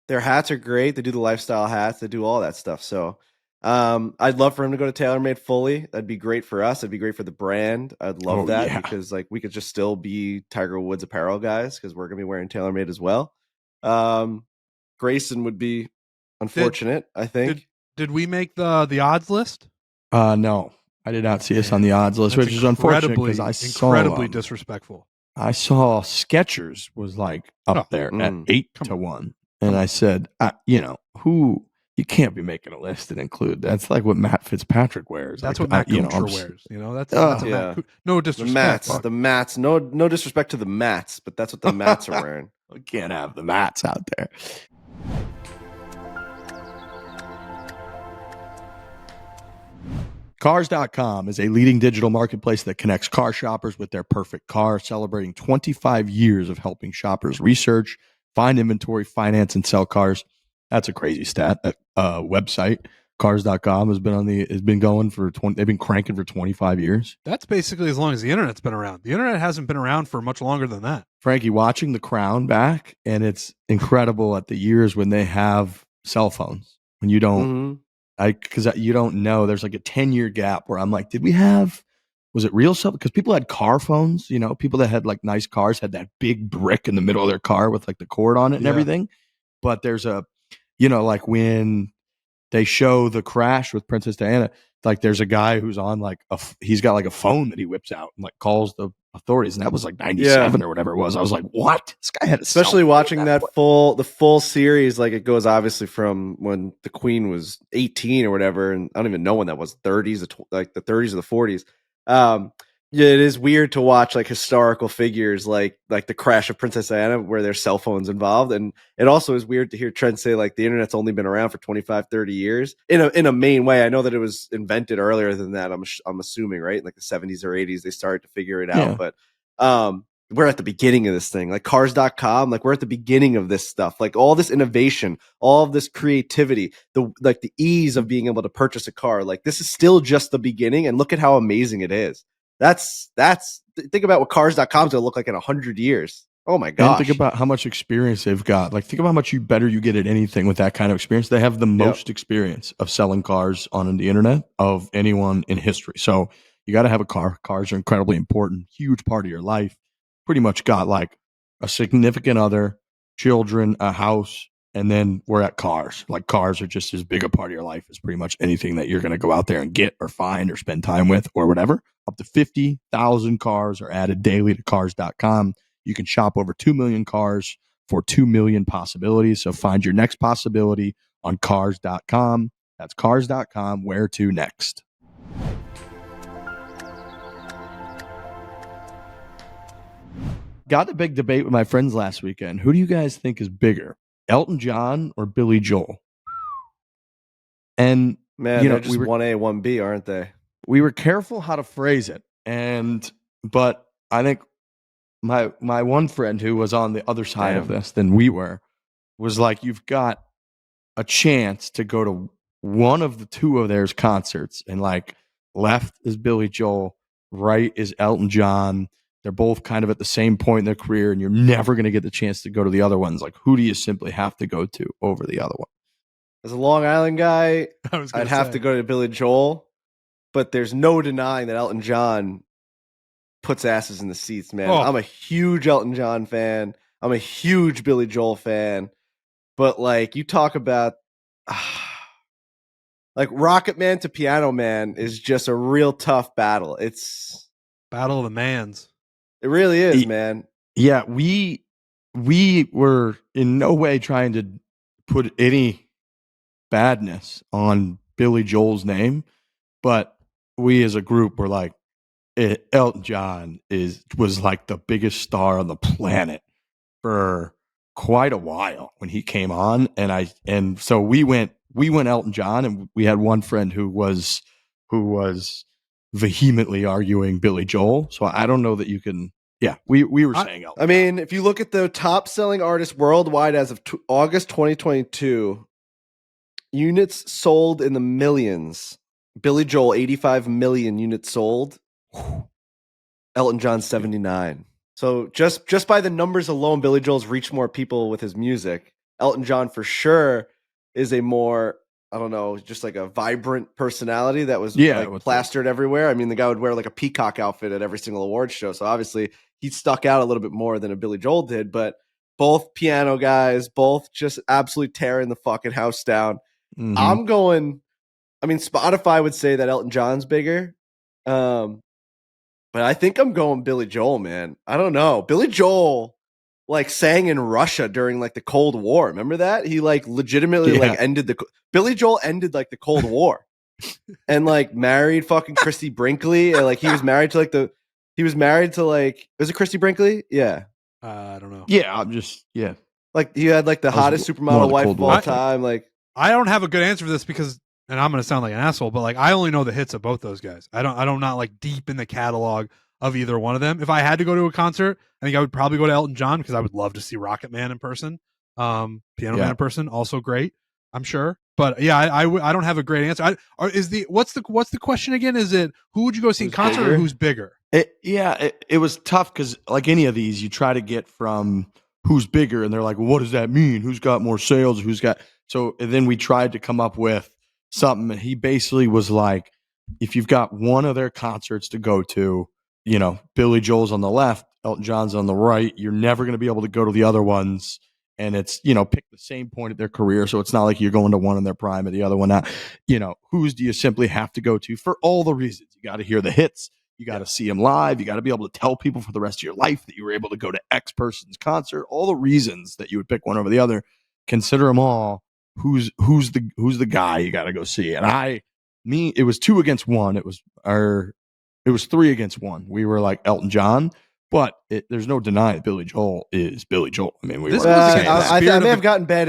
Their hats are great. They do the lifestyle hats. They do all that stuff. So I'd love for him to go to TaylorMade fully. That'd be great for us. It'd be great for the brand. I'd love that because like we could just still be Tiger Woods apparel guys because we're gonna be wearing TaylorMade as well. Grayson would be unfortunate. I think. Did we make the odds list? No, I did not see us on the odds list, That's which is unfortunate because incredibly disrespectful. I saw Skechers was like up there at 8-1, and I said, you can't be making a list and include that's like what Matt Fitzpatrick wears. That's like, what Matt Kuchar wears. That's no disrespect. The mats. No disrespect to the mats, but that's what the mats are wearing. We can't have the mats out there. Cars.com is a leading digital marketplace that connects car shoppers with their perfect car, celebrating 25 years of helping shoppers research, find inventory, finance, and sell cars. That's a crazy stat. That website, Cars.com, has been going for they've been cranking for 25 years. That's basically as long as the internet's been around. The internet hasn't been around for much longer than that. Frankie, watching The Crown back, and it's incredible at the years when they have cell phones, when you don't, because you don't know, there's like a 10-year gap where I'm like, was it real cell? Because people had car phones, people that had like nice cars had that big brick in the middle of their car with like the cord on it and everything. But there's like when they show the crash with Princess Diana, like there's a guy who's on like he's got like a phone that he whips out and like calls the authorities, and that was like 97 or whatever it was. I was like, what? This guy had especially watching the full series. Like it goes obviously from when the Queen was 18 or whatever, and I don't even know when that was, 30s, like the 30s or the 40s. Yeah, it is weird to watch like historical figures like the crash of Princess Diana where there's cell phones involved. And it also is weird to hear Trent say like the internet's only been around for 25, 30 years in a main way. I know that it was invented earlier than that. I'm assuming, right? Like the 70s or 80s, they started to figure it out. But we're at the beginning of this thing, like Cars.com, like we're at the beginning of this stuff, like all this innovation, all of this creativity, the ease of being able to purchase a car. Like this is still just the beginning, and look at how amazing it is. That's think about what Cars.com is going to look like in 100 years. Oh my And gosh. think about how much experience they've got. Like, think about how much better you get at anything with that kind of experience. They have the most experience of selling cars on the internet of anyone in history. So you got to have a car. Cars are incredibly important, huge part of your life. Pretty much got like a significant other, children, a house, and then we're at cars. Like, cars are just as big a part of your life as pretty much anything that you're going to go out there and get or find or spend time with or whatever. Up to 50,000 cars are added daily to cars.com. You can shop over 2 million cars for 2 million possibilities. So find your next possibility on cars.com. That's cars.com. Where to next? Got a big debate with my friends last weekend. Who do you guys think is bigger, Elton John or Billy Joel? And Man, they're just 1A, 1B, aren't they? We were careful how to phrase it. But I think my one friend who was on the other side of this than we were was like, you've got a chance to go to one of the two of theirs concerts, and like, left is Billy Joel, right is Elton John. They're both kind of at the same point in their career, and you're never going to get the chance to go to the other ones. Like, who do you simply have to go to over the other one? As a Long Island guy, I'd have to go to Billy Joel, but there's no denying that Elton John puts asses in the seats, man. I'm a huge Elton John fan. I'm a huge Billy Joel fan. But like, you talk about like Rocket Man to Piano Man is just a real tough battle. It's battle of the mans. It really is, man. Yeah, we were in no way trying to put any badness on Billy Joel's name, but we as a group were like, Elton John was like the biggest star on the planet for quite a while when he came on, and so we went Elton John, and we had one friend who was vehemently arguing Billy Joel. So I don't know that you can. Yeah, we were saying Elton. I mean, if you look at the top selling artists worldwide as of August 2022, units sold in the millions. Billy Joel 85 million units sold. Elton John 79. So just by the numbers alone, Billy Joel's reached more people with his music. Elton John for sure is a more, I don't know, just like a vibrant personality that was plastered everywhere. I mean, the guy would wear like a peacock outfit at every single awards show. So obviously he stuck out a little bit more than a Billy Joel did, but both piano guys, both just absolutely tearing the fucking house down. Mm-hmm. I mean, Spotify would say that Elton John's bigger. But I think I'm going Billy Joel, man. I don't know. Billy Joel like sang in Russia during like the Cold War. Remember that? He like legitimately like ended Billy Joel ended like the Cold War and like married fucking Christy Brinkley. And like he was married to was it Christy Brinkley? Yeah. I don't know. Yeah. I'm just, Like he had like the hottest supermodel wife of all time. Like, I don't have a good answer for this because, and I'm going to sound like an asshole, but like I only know the hits of both those guys. I don't not like deep in the catalog of either one of them. If I had to go to a concert, I think I would probably go to Elton John because I would love to see Rocket Man in person. Piano Man in person, also great, I'm sure. But yeah, I don't have a great answer. What's the question again? Is it who would you go see in concert bigger? Or who's bigger? It was tough because like any of these, you try to get from who's bigger, and they're like, well, what does that mean? Who's got more sales? So then we tried to come up with something, and he basically was like, if you've got one of their concerts to go to, you know, Billy Joel's on the left, Elton John's on the right, you're never going to be able to go to the other ones. And it's, you know, pick the same point of their career. So it's not like you're going to one in their prime and the other one not. You know, whose do you simply have to go to for all the reasons? You got to hear the hits. You got to see them live. You got to be able to tell people for the rest of your life that you were able to go to X person's concert. All the reasons that you would pick one over the other. Consider them all. Who's the guy you got to go see? And it was 2 against 1. It was 3 against 1. We were like Elton John. But there's no denying Billy Joel is Billy Joel. I mean, I may have gotten bad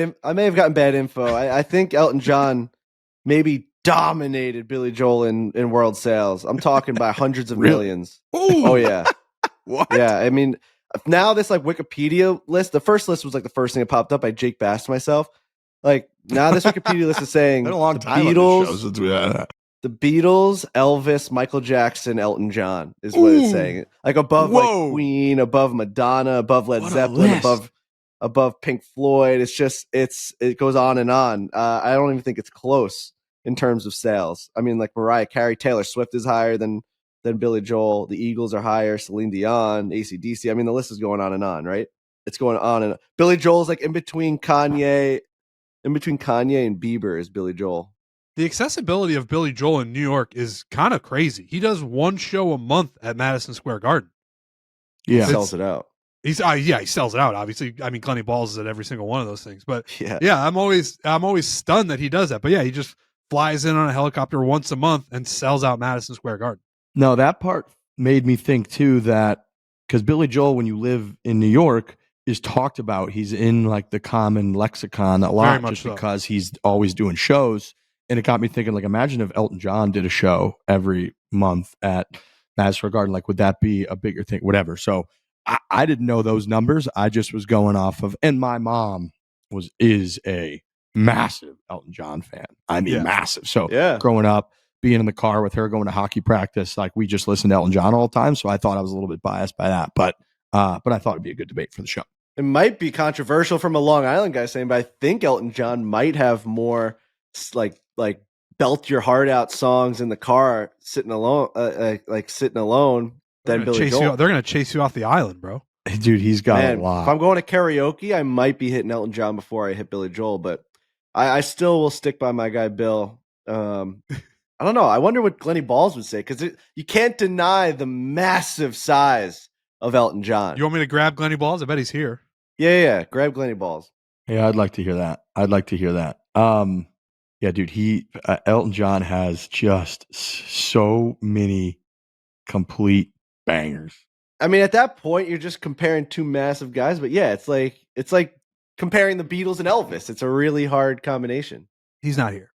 info. I think Elton John maybe dominated Billy Joel in world sales. I'm talking by hundreds of millions. Ooh. Oh yeah. What? Yeah, I mean, now this like Wikipedia list. The first list was like the first thing that popped up. I Jake Bassed myself. Like now this Wikipedia list is saying been a long time Beatles. on this show since we had that. The Beatles, Elvis, Michael Jackson, Elton John is what it's saying. Like above like Queen, above Madonna, above Led Zeppelin, above Pink Floyd. It's just it goes on and on. I don't even think it's close in terms of sales. I mean, like Mariah Carey, Taylor Swift is higher than Billy Joel. The Eagles are higher. Celine Dion, AC/DC. I mean, the list is going on and on, right? It's going on and on. Billy Joel's like in between Kanye and Bieber is Billy Joel. The accessibility of Billy Joel in New York is kind of crazy. He does one show a month at Madison Square Garden. Yeah, he sells it out. He sells it out. Obviously, I mean, Glenny Balls is at every single one of those things. But yeah, I'm always stunned that he does that. But yeah, he just flies in on a helicopter once a month and sells out Madison Square Garden. No, that part made me think too that because Billy Joel, when you live in New York, is talked about. He's in like the common lexicon a lot just because he's always doing shows. And it got me thinking, like, imagine if Elton John did a show every month at Madison Square Garden. Like, would that be a bigger thing? Whatever. So I didn't know those numbers. I just was going off of, and my mom is a massive Elton John fan. I mean, massive. So growing up, being in the car with her, going to hockey practice, like we just listened to Elton John all the time. So I thought I was a little bit biased by that, but I thought it'd be a good debate for the show. It might be controversial from a Long Island guy saying, but I think Elton John might have more like belt your heart out songs in the car sitting alone, than Billy Joel. They're going to chase you off the island, bro. Dude, he's got a lot. If I'm going to karaoke, I might be hitting Elton John before I hit Billy Joel, but I still will stick by my guy Bill. I don't know. I wonder what Glenny Balls would say, because you can't deny the massive size of Elton John. You want me to grab Glenny Balls? I bet he's here. Yeah. Grab Glenny Balls. Yeah, I'd like to hear that. Yeah, dude, Elton John has just so many complete bangers. I mean, at that point, you're just comparing two massive guys, but yeah, it's like comparing the Beatles and Elvis. It's a really hard combination. He's not here.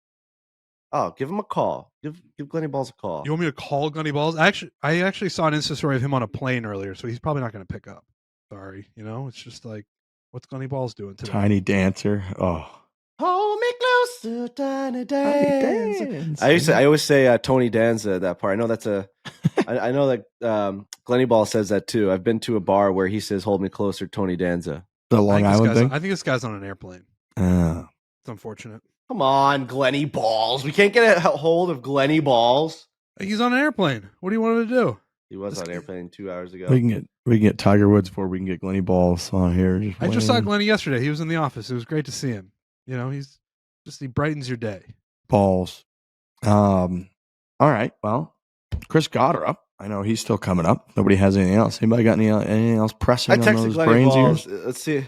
Oh, give him a call. Give Glenny Balls a call. You want me to call Glenny Balls? I actually saw an Insta story of him on a plane earlier, so he's probably not going to pick up. Sorry, it's just like, what's Glenny Balls doing today? Tiny Dancer. Oh. Hold me closer, Tiny Dancer. I always say Tony Danza that part. I know that's I know that Glenny Ball says that too. I've been to a bar where he says, "Hold me closer, Tony Danza." The Long Island thing. I think this guy's on an airplane. It's unfortunate. Come on, Glenny Balls. We can't get a hold of Glenny Balls. He's on an airplane. What do you want him to do? He was on an airplane 2 hours ago. We can get Tiger Woods before we can get Glenny Balls on here. I just saw Glenny yesterday. He was in the office. It was great to see him. He brightens your day. Balls. All right. Well, Chris Gotterup. I know he's still coming up. Nobody has anything else. Anybody got anything else pressing on those brains ears? Let's see.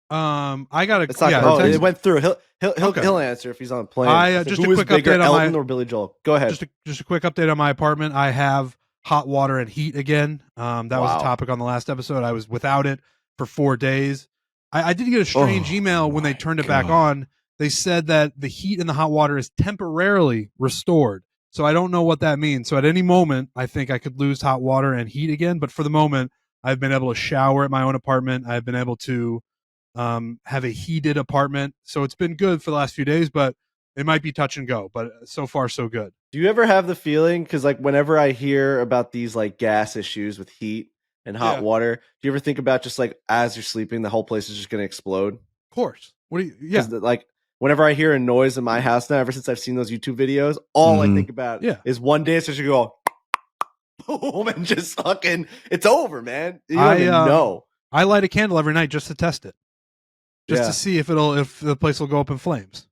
I got to. It went through. He'll answer if he's on a plane. Just a quick update on Elton or Billy Joel. Go ahead. Just a quick update on my apartment. I have hot water and heat again. That was a topic on the last episode. I was without it for 4 days. I did get a strange email when they turned it back on. They said that the heat in the hot water is temporarily restored. So I don't know what that means. So at any moment, I think I could lose hot water and heat again. But for the moment, I've been able to shower at my own apartment. I've been able to have a heated apartment. So it's been good for the last few days, but it might be touch and go. But so far, so good. Do you ever have the feeling, because like whenever I hear about these like gas issues with heat and hot water, do you ever think about just like as you're sleeping, the whole place is just going to explode? Of course. What do you? Yeah. Like whenever I hear a noise in my house now, ever since I've seen those YouTube videos, all I think about is one day it's just going to go boom and just fucking, it's over, man. You don't even know. I light a candle every night just to test it, just to see if the place will go up in flames.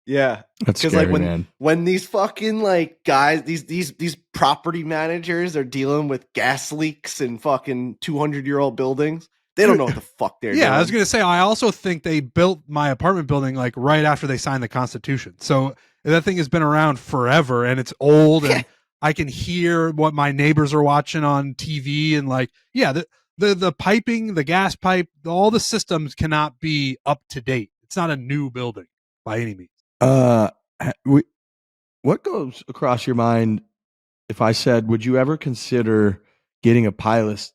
Yeah, that's scary, man. When these fucking like guys, these property managers are dealing with gas leaks in fucking 200-year-old buildings, they don't know what the fuck they're doing. Yeah, I was gonna say, I also think they built my apartment building like right after they signed the Constitution, so that thing has been around forever and it's old, and I can hear what my neighbors are watching on TV, and like, the piping, the gas pipe, all the systems cannot be up to date. It's not a new building by any means. What goes across your mind if I said, would you ever consider getting a pilot's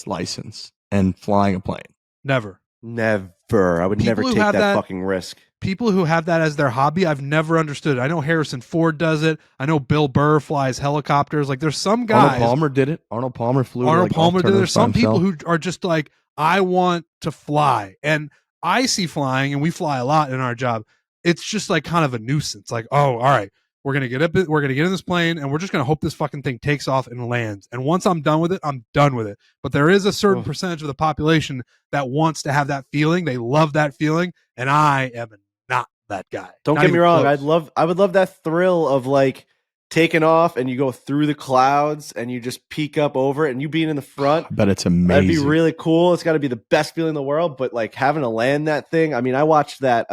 license and flying a plane? Never. I would never take that fucking risk. people who have that as their hobby, I've never understood. I know Harrison Ford does it. I know Bill Burr flies helicopters. Like there's some guys. Arnold Palmer did it. Arnold Palmer flew. Arnold Palmer did it. There's some people himself. who are just like, I want to fly. And I see flying, and we fly a lot in our job. It's just like kind of a nuisance. Like, oh, all right, we're gonna get in this plane, and we're just gonna hope this fucking thing takes off and lands. And once I'm done with it, I'm done with it. But there is a certain percentage of the population that wants to have that feeling. They love that feeling, and I am not that guy. Don't get me wrong. I would love that thrill of like taking off and you go through the clouds and you just peek up over it and you being in the front. I bet it's amazing. That'd be really cool. It's got to be the best feeling in the world. But like having to land that thing. I mean, I watched that.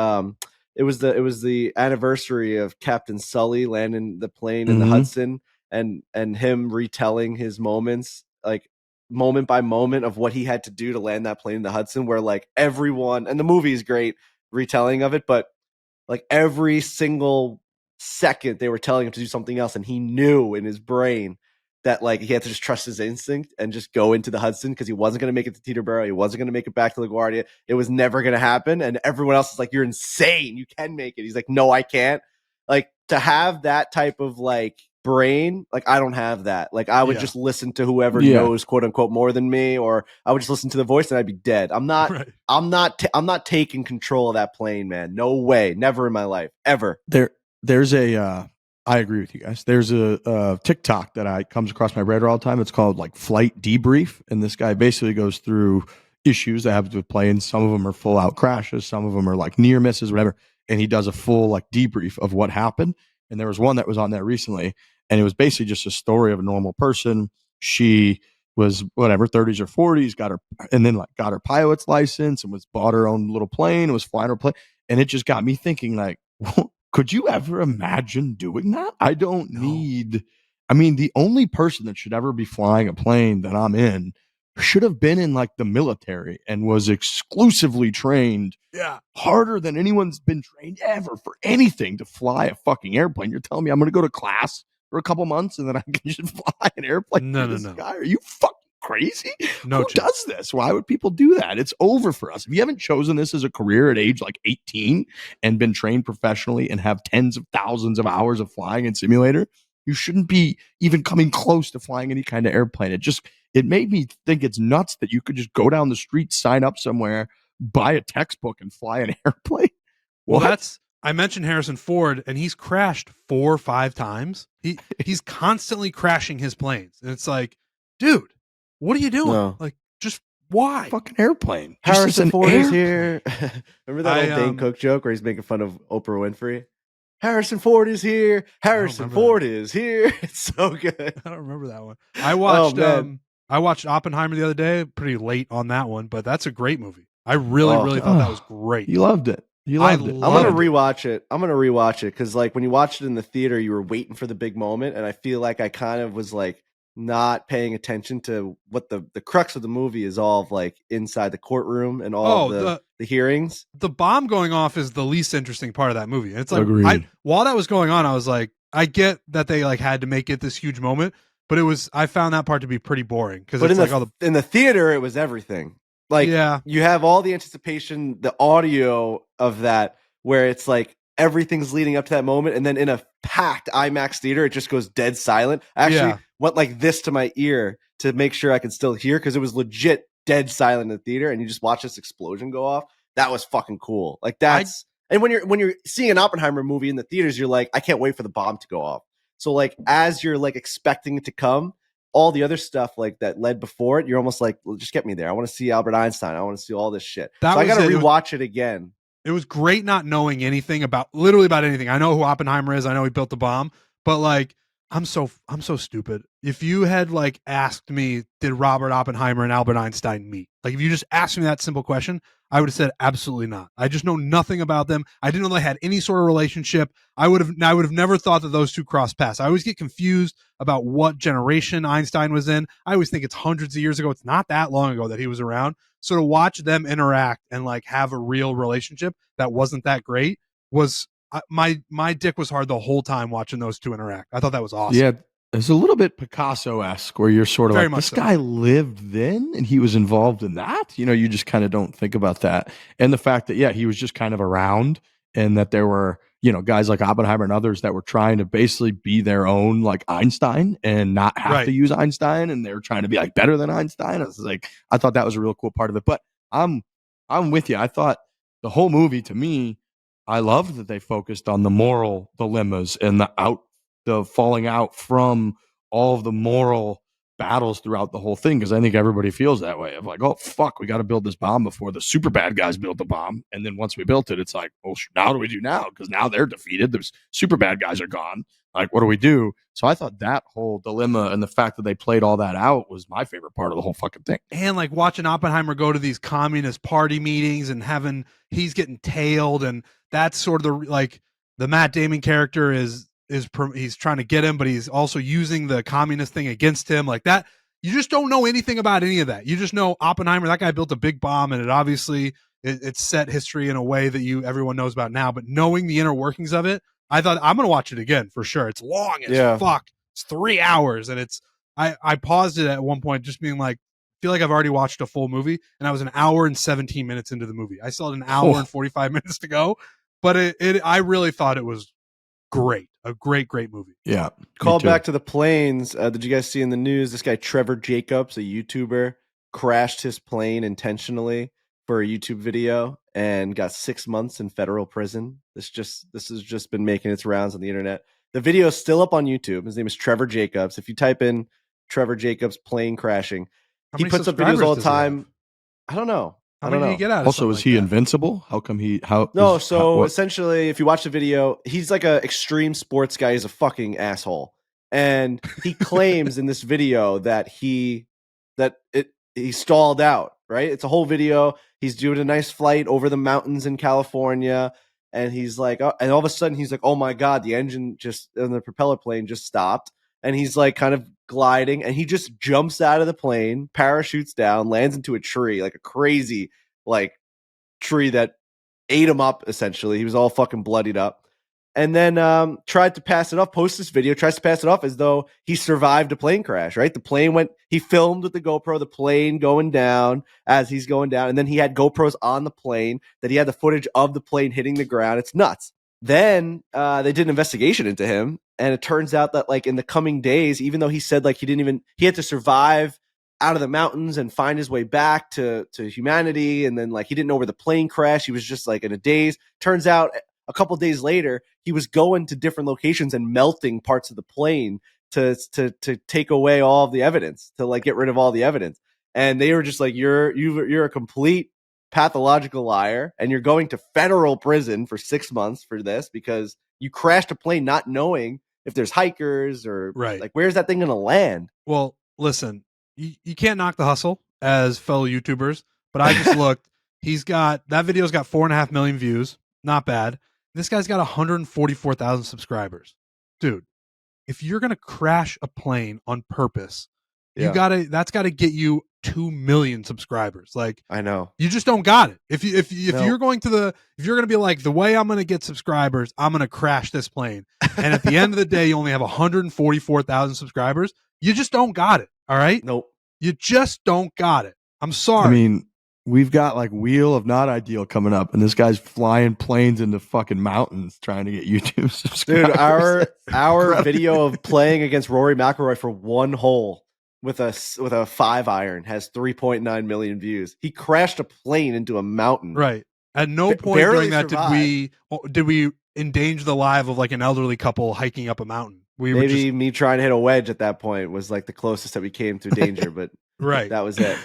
It was the anniversary of Captain Sully landing the plane in the Hudson and him retelling his moments, like moment by moment of what he had to do to land that plane in the Hudson, where like everyone, and the movie is great retelling of it, but like every single second they were telling him to do something else, and he knew in his brain that like he had to just trust his instinct and just go into the Hudson because he wasn't going to make it to Teterboro. He wasn't going to make it back to LaGuardia. It was never going to happen. And everyone else is like, you're insane. You can make it. He's like, no, I can't. Like to have that type of like brain, like I don't have that. Like I would just listen to whoever knows quote unquote more than me, or I would just listen to the voice and I'd be dead. I'm not taking control of that plane, man. No way. Never in my life. Ever. There's I agree with you guys. There's a TikTok that comes across my radar all the time. It's called like Flight Debrief. And this guy basically goes through issues that happen with planes. Some of them are full out crashes. Some of them are like near misses, whatever. And he does a full like debrief of what happened. And there was one that was on there recently. And it was basically just a story of a normal person. She was whatever, 30s or 40s, got her pilot's license and bought her own little plane and was flying her plane. And it just got me thinking like, could you ever imagine doing that? I don't need. I mean, the only person that should ever be flying a plane that I'm in should have been in like the military and was exclusively trained harder than anyone's been trained ever for anything to fly a fucking airplane. You're telling me I'm going to go to class for a couple months and then I can just fly an airplane? No. Guy? Are you fucking crazy? No Who does this? Why would people do that? It's over for us. If you haven't chosen this as a career at age like 18 and been trained professionally and have tens of thousands of hours of flying in simulator, you shouldn't be even coming close to flying any kind of airplane. It made me think it's nuts that you could just go down the street, sign up somewhere, buy a textbook and fly an airplane. Well, I mentioned Harrison Ford, and he's crashed 4 or 5 times. He's constantly crashing his planes. And it's like, dude, what are you doing? No. Like, just why? Fucking airplane. Harrison Ford is here. Remember that old Dane Cook joke where he's making fun of Oprah Winfrey? Harrison Ford is here. Harrison Ford is here. It's so good. I don't remember that one. I watched Oppenheimer the other day, pretty late on that one, but that's a great movie. I really thought that was great. You loved it. You loved it. I'm gonna rewatch it. Because like when you watched it in the theater, you were waiting for the big moment, and I feel like I kind of was like not paying attention to what the crux of the movie is all of like inside the courtroom and all the hearings. The bomb going off is the least interesting part of that movie. It's like while that was going on, I was like, I get that they like had to make it this huge moment, but I found that part to be pretty boring because in the theater it was everything. Like you have all the anticipation, the audio of that, where it's like everything's leading up to that moment, and then in a packed IMAX theater, it just goes dead silent. I actually went like this to my ear to make sure I could still hear because it was legit dead silent in the theater, and you just watch this explosion go off. That was fucking cool. Like that's and when you're seeing an Oppenheimer movie in the theaters, you're like, I can't wait for the bomb to go off. So like as you're like expecting it to come, all the other stuff like that led before it, you're almost like, well, just get me there. I want to see Albert Einstein. I want to see all this shit. So I got to rewatch it again. It was great not knowing anything about anything. I know who Oppenheimer is. I know he built the bomb, but like, I'm so stupid. If you had like asked me, did Robert Oppenheimer and Albert Einstein meet? Like if you just asked me that simple question, I would have said absolutely not. I just know nothing about them. I didn't know they had any sort of relationship. I would have never thought that those two crossed paths. I always get confused about what generation Einstein was in. I always think it's hundreds of years ago. It's not that long ago that he was around. So to watch them interact and like have a real relationship that wasn't that great was my dick was hard the whole time watching those two interact. I thought that was awesome. Yeah, it's a little bit Picasso-esque where you're sort of Very like, much this so. guy lived then and he was involved in that. You know, you just kind of don't think about that. And the fact that, he was just kind of around and that there were, you know, guys like Oppenheimer and others that were trying to basically be their own like Einstein and not have to use Einstein, and they were trying to be like better than Einstein. I thought that was a real cool part of it. But I'm with you. I thought the whole movie, to me, I loved that they focused on the moral dilemmas and the falling out from all of the moral battles throughout the whole thing, because I think everybody feels that way of like, oh fuck, we got to build this bomb before the super bad guys built the bomb, and then once we built it, it's like, oh, now what do we do now? Because now they're defeated, the super bad guys are gone. Like, what do we do? So I thought that whole dilemma and the fact that they played all that out was my favorite part of the whole fucking thing. And like watching Oppenheimer go to these communist party meetings and he's getting tailed, and that's sort of the Matt Damon character is he's trying to get him, but he's also using the communist thing against him. Like that, you just don't know anything about any of that. You just know Oppenheimer, that guy built a big bomb, and it obviously it set history in a way that everyone knows about now. But knowing the inner workings of it, I thought I'm gonna watch it again for sure. It's long as fuck. It's 3 hours, and I paused it at one point, just being like, feel like I've already watched a full movie, and I was an hour and 17 minutes into the movie. I still had an hour and 45 minutes to go, but I really thought it was great. A great movie. Yeah. Call back to the planes. Did you guys see in the news, this guy Trevor Jacobs, a YouTuber, crashed his plane intentionally for a YouTube video and got 6 months in federal prison. This has just been making its rounds on the internet. The video is still up on YouTube. His name is Trevor Jacobs. If you type in Trevor Jacobs plane crashing, he puts up videos all the time. I don't know. How many did he get out of Also, is he invincible? How come essentially, if you watch the video, he's like an extreme sports guy. He's a fucking asshole. And he claims in this video that he stalled out, right? It's a whole video. He's doing a nice flight over the mountains in California. And he's like, and all of a sudden he's like, oh my God, the engine and the propeller plane just stopped. And he's like kind of gliding, and he just jumps out of the plane, parachutes down, lands into a tree, like a crazy like tree that ate him up, essentially. He was all fucking bloodied up. And then tried to pass it off, post this video, tries to pass it off as though he survived a plane crash, right? The plane he filmed with the GoPro, the plane going down as he's going down. And then he had GoPros on the plane, that he had the footage of the plane hitting the ground. It's nuts. Then they did an investigation into him, and it turns out that like in the coming days, even though he said like he had to survive out of the mountains and find his way back to humanity, and then like he didn't know where the plane crashed. He was just like in a daze. Turns out a couple days later, he was going to different locations and melting parts of the plane to take away all of the evidence, to like get rid of all the evidence. And they were just like, you're a complete pathological liar, and you're going to federal prison for 6 months for this because you crashed a plane not knowing if there's hikers or like where's that thing gonna land. Well, listen, you can't knock the hustle as fellow YouTubers, but I just looked. That video's got 4.5 million views, not bad. This guy's got 144,000 subscribers. Dude, if you're gonna crash a plane on purpose, that's gotta get you 2 million subscribers. Like, I know you just don't got it. If you're going to be like, the way I'm going to get subscribers, I'm going to crash this plane. And at the end of the day, you only have 144,000 subscribers. You just don't got it. All right. Nope. You just don't got it. I'm sorry. I mean, we've got like Wheel of Not Ideal coming up, and this guy's flying planes into fucking mountains trying to get YouTube subscribers. Dude, our video of playing against Rory McIlroy for one hole with a 5-iron has 3.9 million views. He crashed a plane into a mountain. Right. At no point during that did we endanger the life of like an elderly couple hiking up a mountain. Maybe me trying to hit a wedge at that point was like the closest that we came to danger, but that was it.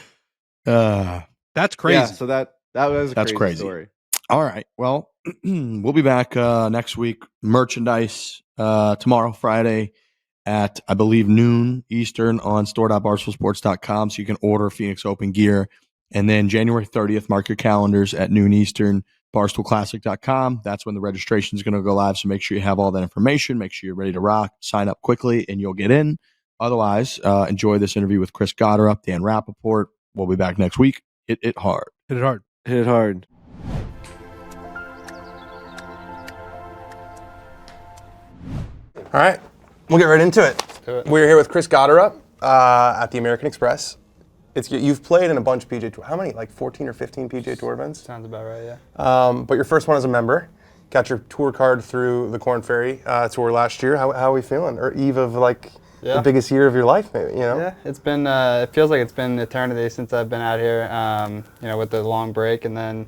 That's crazy. Yeah, so that was a crazy story. All right. Well, we'll be back next week. Merchandise tomorrow, Friday, at, I believe, noon Eastern on store.barstoolsports.com, so you can order Phoenix Open gear. And then January 30th, mark your calendars at noon Eastern, barstoolclassic.com. That's when the registration is going to go live, so make sure you have all that information. Make sure you're ready to rock. Sign up quickly, and you'll get in. Otherwise, enjoy this interview with Chris Gotterup, Dan Rappaport. We'll be back next week. Hit it hard. Hit it hard. Hit it hard. All right. We'll get right into it. We're here with Chris Gotterup at the American Express. You've played in a bunch of PGA Tour. How many? Like 14 or 15 PGA Tour events? Sounds about right, yeah. But your first one as a member. got your tour card through the Korn Ferry tour last year. How are we feeling? Or eve of like the biggest year of your life, maybe, you know? Yeah, it's been, it feels like it's been eternity since I've been out here, you know, with the long break and then,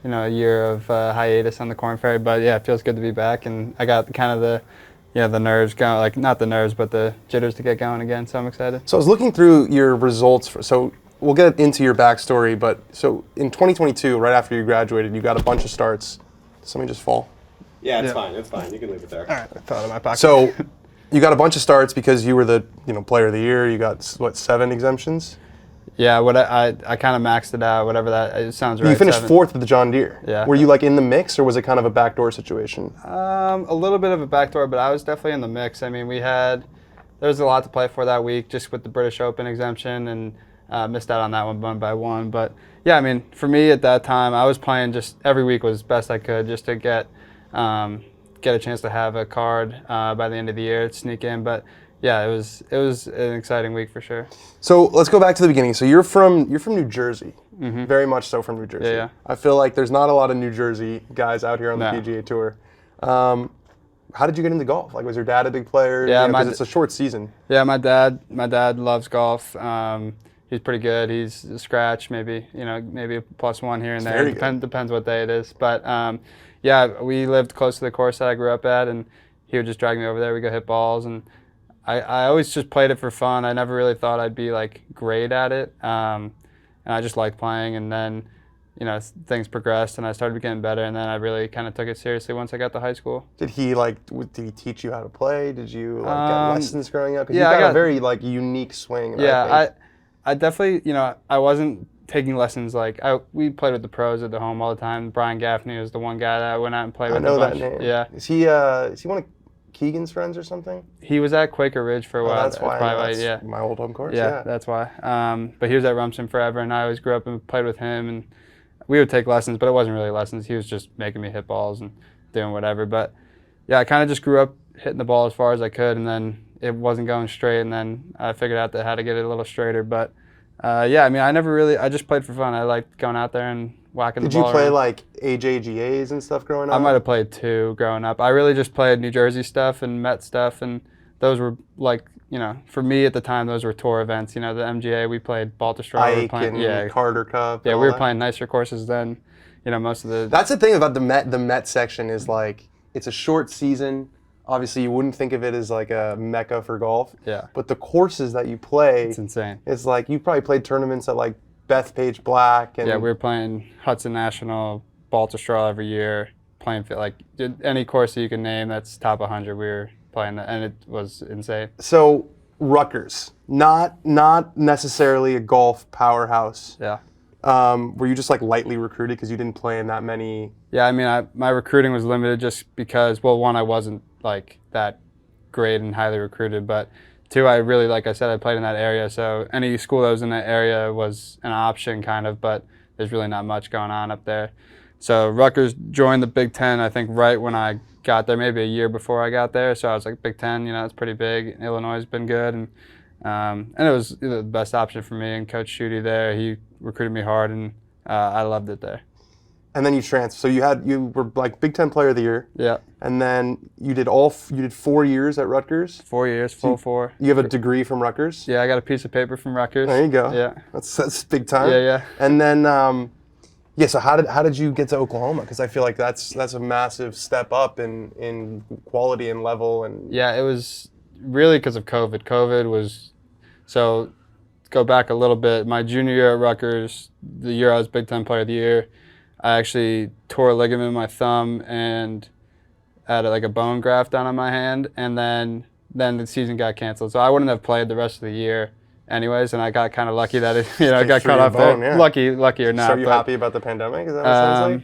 you know, a year of hiatus on the Korn Ferry. But yeah, it feels good to be back, and I got kind of the nerves going, like not the nerves, but the jitters to get going again, so I'm excited. So I was looking through your results, so we'll get into your backstory, but so in 2022, right after you graduated, you got a bunch of starts. Did somebody just fall? Yeah, it's fine. It's fine. You can leave it there. All right, I thought in my pocket. So you got a bunch of starts because you were the player of the year. You got, what, 7 exemptions? Yeah, what I kind of maxed it out, whatever that, it sounds right. You finished 7. 4th with the John Deere. Yeah. Were you like in the mix, or was it kind of a backdoor situation? A little bit of a backdoor, but I was definitely in the mix. I mean, there was a lot to play for that week, just with the British Open exemption, and missed out on that one by one. But yeah, I mean, for me at that time, I was playing just every week was best I could, just to get a chance to have a card by the end of the year to sneak in. But yeah, it was an exciting week for sure. So let's go back to the beginning. So you're from New Jersey, very much so from New Jersey. Yeah. I feel like there's not a lot of New Jersey guys out here on the PGA Tour. How did you get into golf? Like, was your dad a big player? Yeah, because it's a short season. Yeah, my dad loves golf. He's pretty good. He's a scratch, maybe maybe a +1 here and there. Depends what day it is. But yeah, we lived close to the course that I grew up at, and he would just drag me over there. We go hit balls, and I always just played it for fun. I never really thought I'd be like great at it, and I just liked playing. And then things progressed, and I started getting better, and then I really kind of took it seriously once I got to high school. Did he teach you how to play? Did you get lessons growing up? 'Cause yeah, you got a very unique swing. Yeah, I definitely, I wasn't taking lessons we played with the pros at the home all the time. Brian Gaffney was the one guy that I went out and played with. I know a bunch. that name. Yeah. Is he one of Keegan's friends or something? He was at Quaker Ridge for a while. That's why. That's my old home course. Yeah, that's why. But he was at Rumson forever, and I always grew up and played with him, and we would take lessons, but it wasn't really lessons. He was just making me hit balls and doing whatever. But yeah, I kind of just grew up hitting the ball as far as I could, and then it wasn't going straight, and then I figured out how to get it a little straighter. But yeah, I mean, I just played for fun. I liked going out there and whacking the ball. Did you play around. like AJGAs and stuff growing up? I might have played 2 growing up. I really just played New Jersey stuff and Met stuff, and those were for me at the time, those were tour events. The MGA, we played Baltimore. Ike and Carter Cup. Yeah, we were playing nicer courses then. Most of the. That's the thing about the Met section is it's a short season. Obviously, you wouldn't think of it as like a mecca for golf. Yeah. But the courses that you play, it's insane. It's like you probably played tournaments at like Bethpage Black. And yeah, we were playing Hudson National, Baltimore every year, playing any course that you can name that's top 100. We were playing that, and it was insane. So Rutgers, not necessarily a golf powerhouse. Yeah. Were you just lightly recruited because you didn't play in that many? Yeah, I mean, my recruiting was limited just because, well, one, I wasn't that great and highly recruited, but 2, I really, like I said, I played in that area, so any school that was in that area was an option kind of, but there's really not much going on up there. So Rutgers joined the Big Ten, I think, right when I got there, maybe a year before I got there. So I was like, Big Ten, it's pretty big. Illinois has been good, and it was the best option for me. And Coach Schutte there, he recruited me hard, and I loved it there. And then you transferred. So you were Big Ten Player of the Year. Yeah. And then you did 4 years at Rutgers. 4 years, full 4. You have a degree from Rutgers. Yeah, I got a piece of paper from Rutgers. There you go. Yeah. That's big time. Yeah. And then so how did you get to Oklahoma? Because I feel like that's a massive step up in quality and level and. Yeah, it was really because of COVID. COVID was so. Go back a little bit. My junior year at Rutgers, the year I was Big Ten Player of the Year, I actually tore a ligament in my thumb and had a bone graft down on my hand, and then the season got canceled. So I wouldn't have played the rest of the year anyways, and I got kind of lucky that it got cut off there. Yeah. Lucky or not. So are you happy about the pandemic? Is that what it sounds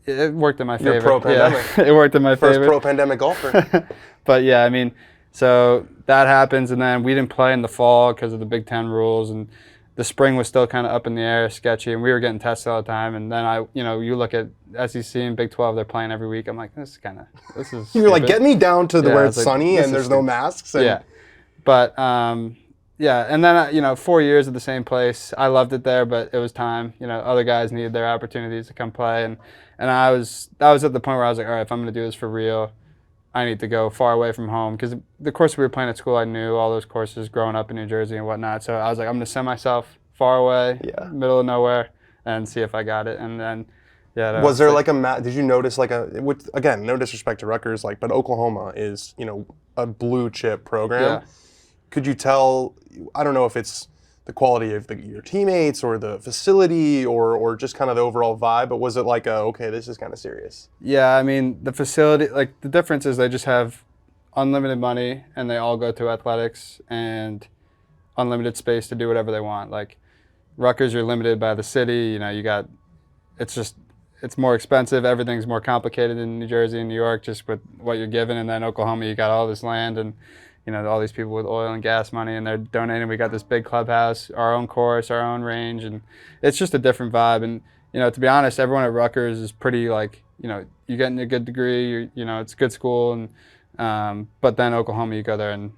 like? It worked in my favor. You're pro-pandemic. Yeah, it worked in my favor. First pro-pandemic golfer. But yeah, I mean, so that happens, and then we didn't play in the fall because of the Big Ten rules, and the spring was still kind of up in the air, sketchy, and we were getting tested all the time. And then you look at SEC and Big 12, they're playing every week. I'm like, this is. You were like, get me down to where it's like, sunny and there's no masks. And yeah, but yeah, and then you know, 4 years at the same place. I loved it there, but it was time. You know, other guys needed their opportunities to come play, and I was at the point where I was like, all right, if I'm going to do this for real, I need to go far away from home, because the course we were playing at school, I knew all those courses growing up in New Jersey and whatnot. So I was like, I'm going to send myself far away, middle of nowhere, and see if I got it. And then, yeah. Was there like did you notice like again, no disrespect to Rutgers, like, but Oklahoma is, you know, a blue chip program. Yeah. Could you tell, I don't know if it's the quality of your teammates or the facility or just kind of the overall vibe, but was it like, okay, this is kind of serious? Yeah, I mean, the facility, like the difference is they just have unlimited money and they all go to athletics and unlimited space to do whatever they want. Like Rutgers, you're limited by the city, you know, it's more expensive. Everything's more complicated in New Jersey and New York just with what you're given. And then Oklahoma, you got all this land and, you know, all these people with oil and gas money, and they're donating. We got this big clubhouse, our own course, our own range, and it's just a different vibe. And, you know, to be honest, everyone at Rutgers is pretty, like, you know, you're getting a good degree, you know, it's a good school, and but then Oklahoma, you go there and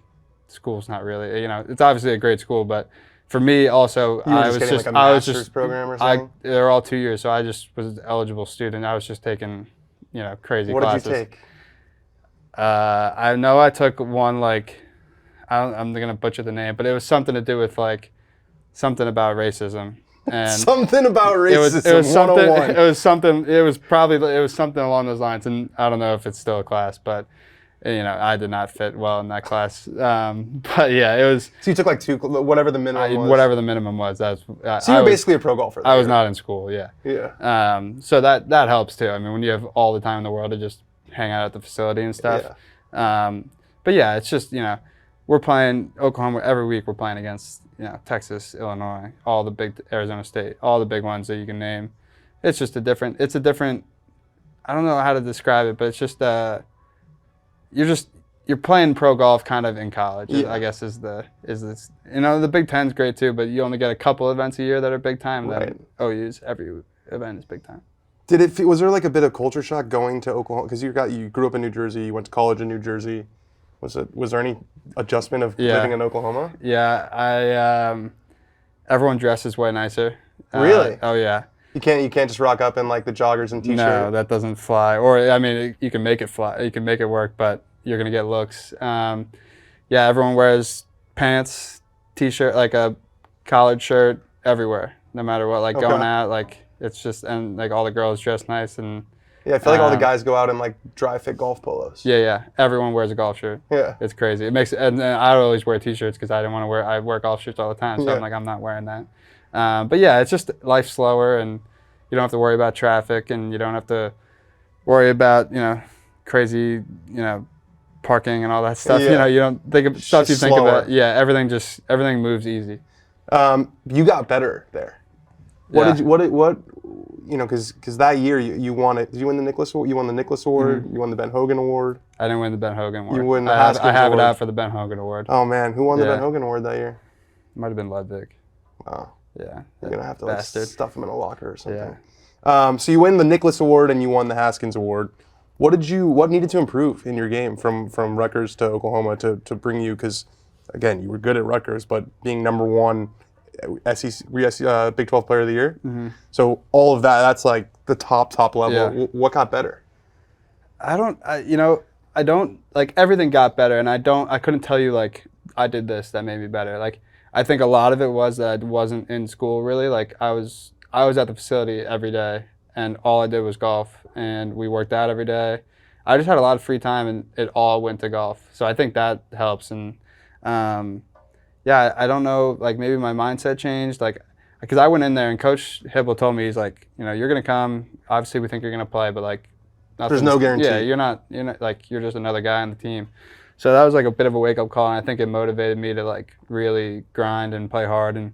school's not really, you know, it's obviously a great school, but for me also, I was just like a master's program or something? They're all 2 years, so I just was an eligible student. I was just taking, you know, crazy classes. What did you take? I know I took one, like, I'm going to butcher the name, but it was something to do with, like, something about racism. And something about racism. It was something. 101. It was something. It was something along those lines, and I don't know if it's still a class, but you know, I did not fit well in that class. But yeah, it was. So you took like whatever the minimum was. Whatever the minimum was. That's. So you're basically a pro golfer. I was not in school. Yeah. Yeah. So that helps too. I mean, when you have all the time in the world to just hang out at the facility and stuff. Yeah. But yeah, it's just, you know, we're playing Oklahoma every week. We're playing against, you know, Texas, Illinois, all the big, Arizona State, all the big ones that you can name. It's just a different. I don't know how to describe it, but it's just you're playing pro golf kind of in college. Yeah. I guess is this, you know, the Big Ten's great too, but you only get a couple events a year that are big time. Right. Then OU's every event is big time. Was there like a bit of culture shock going to Oklahoma? Because you grew up in New Jersey, you went to college in New Jersey. Was there any adjustment of living in Oklahoma? Yeah, everyone dresses way nicer. Really? Oh yeah. You can't just rock up in like the joggers and t-shirt. No, that doesn't fly. Or I mean, you can make it fly. You can make it work, but you're gonna get looks. Yeah, everyone wears pants, t-shirt, like a collared shirt everywhere, no matter what. Like going out, like it's just, and like all the girls dress nice and. Yeah, I feel like all the guys go out in like dry fit golf polos. Yeah. Everyone wears a golf shirt. Yeah. It's crazy. It makes, and I always wear t-shirts because I didn't want to wear. I wear golf shirts all the time, so I'm like, I'm not wearing that. But yeah, it's just life's slower, and you don't have to worry about traffic, and you don't have to worry about, you know, crazy, you know, parking and all that stuff. Yeah. You know, you don't think of stuff you think about. Yeah, everything moves easy. You got better there. What you know, because that year you won it. Did you win the Nicholas Award? You won the Nicholas Award. Mm-hmm. You won the Ben Hogan Award. I didn't win the Ben Hogan Award. You won the Haskins Award. I have it out for the Ben Hogan Award. Oh man, who won the Ben Hogan Award that year? Might have been Ludwig. Wow. Yeah. You're gonna have to like, stuff him in a locker or something. Yeah. So you win the Nicholas Award and you won the Haskins Award. What needed to improve in your game from Rutgers to Oklahoma to bring you? Because again, you were good at Rutgers, but being number one. SEC, Big 12 Player of the Year. Mm-hmm. So all of that's like the top level. Yeah. What got better? I don't like everything got better, and I couldn't tell you like I did this that made me better. Like I think a lot of it was that I wasn't in school really. Like I was at the facility every day, and all I did was golf, and we worked out every day. I just had a lot of free time, and it all went to golf. So I think that helps, and yeah, I don't know, like maybe my mindset changed, like, because I went in there and Coach Hibble told me, he's like, you know, you're going to come, obviously we think you're going to play, but like, there's no guarantee. Yeah, you're not, like, you're just another guy on the team. So that was like a bit of a wake-up call, and I think it motivated me to like really grind and play hard, and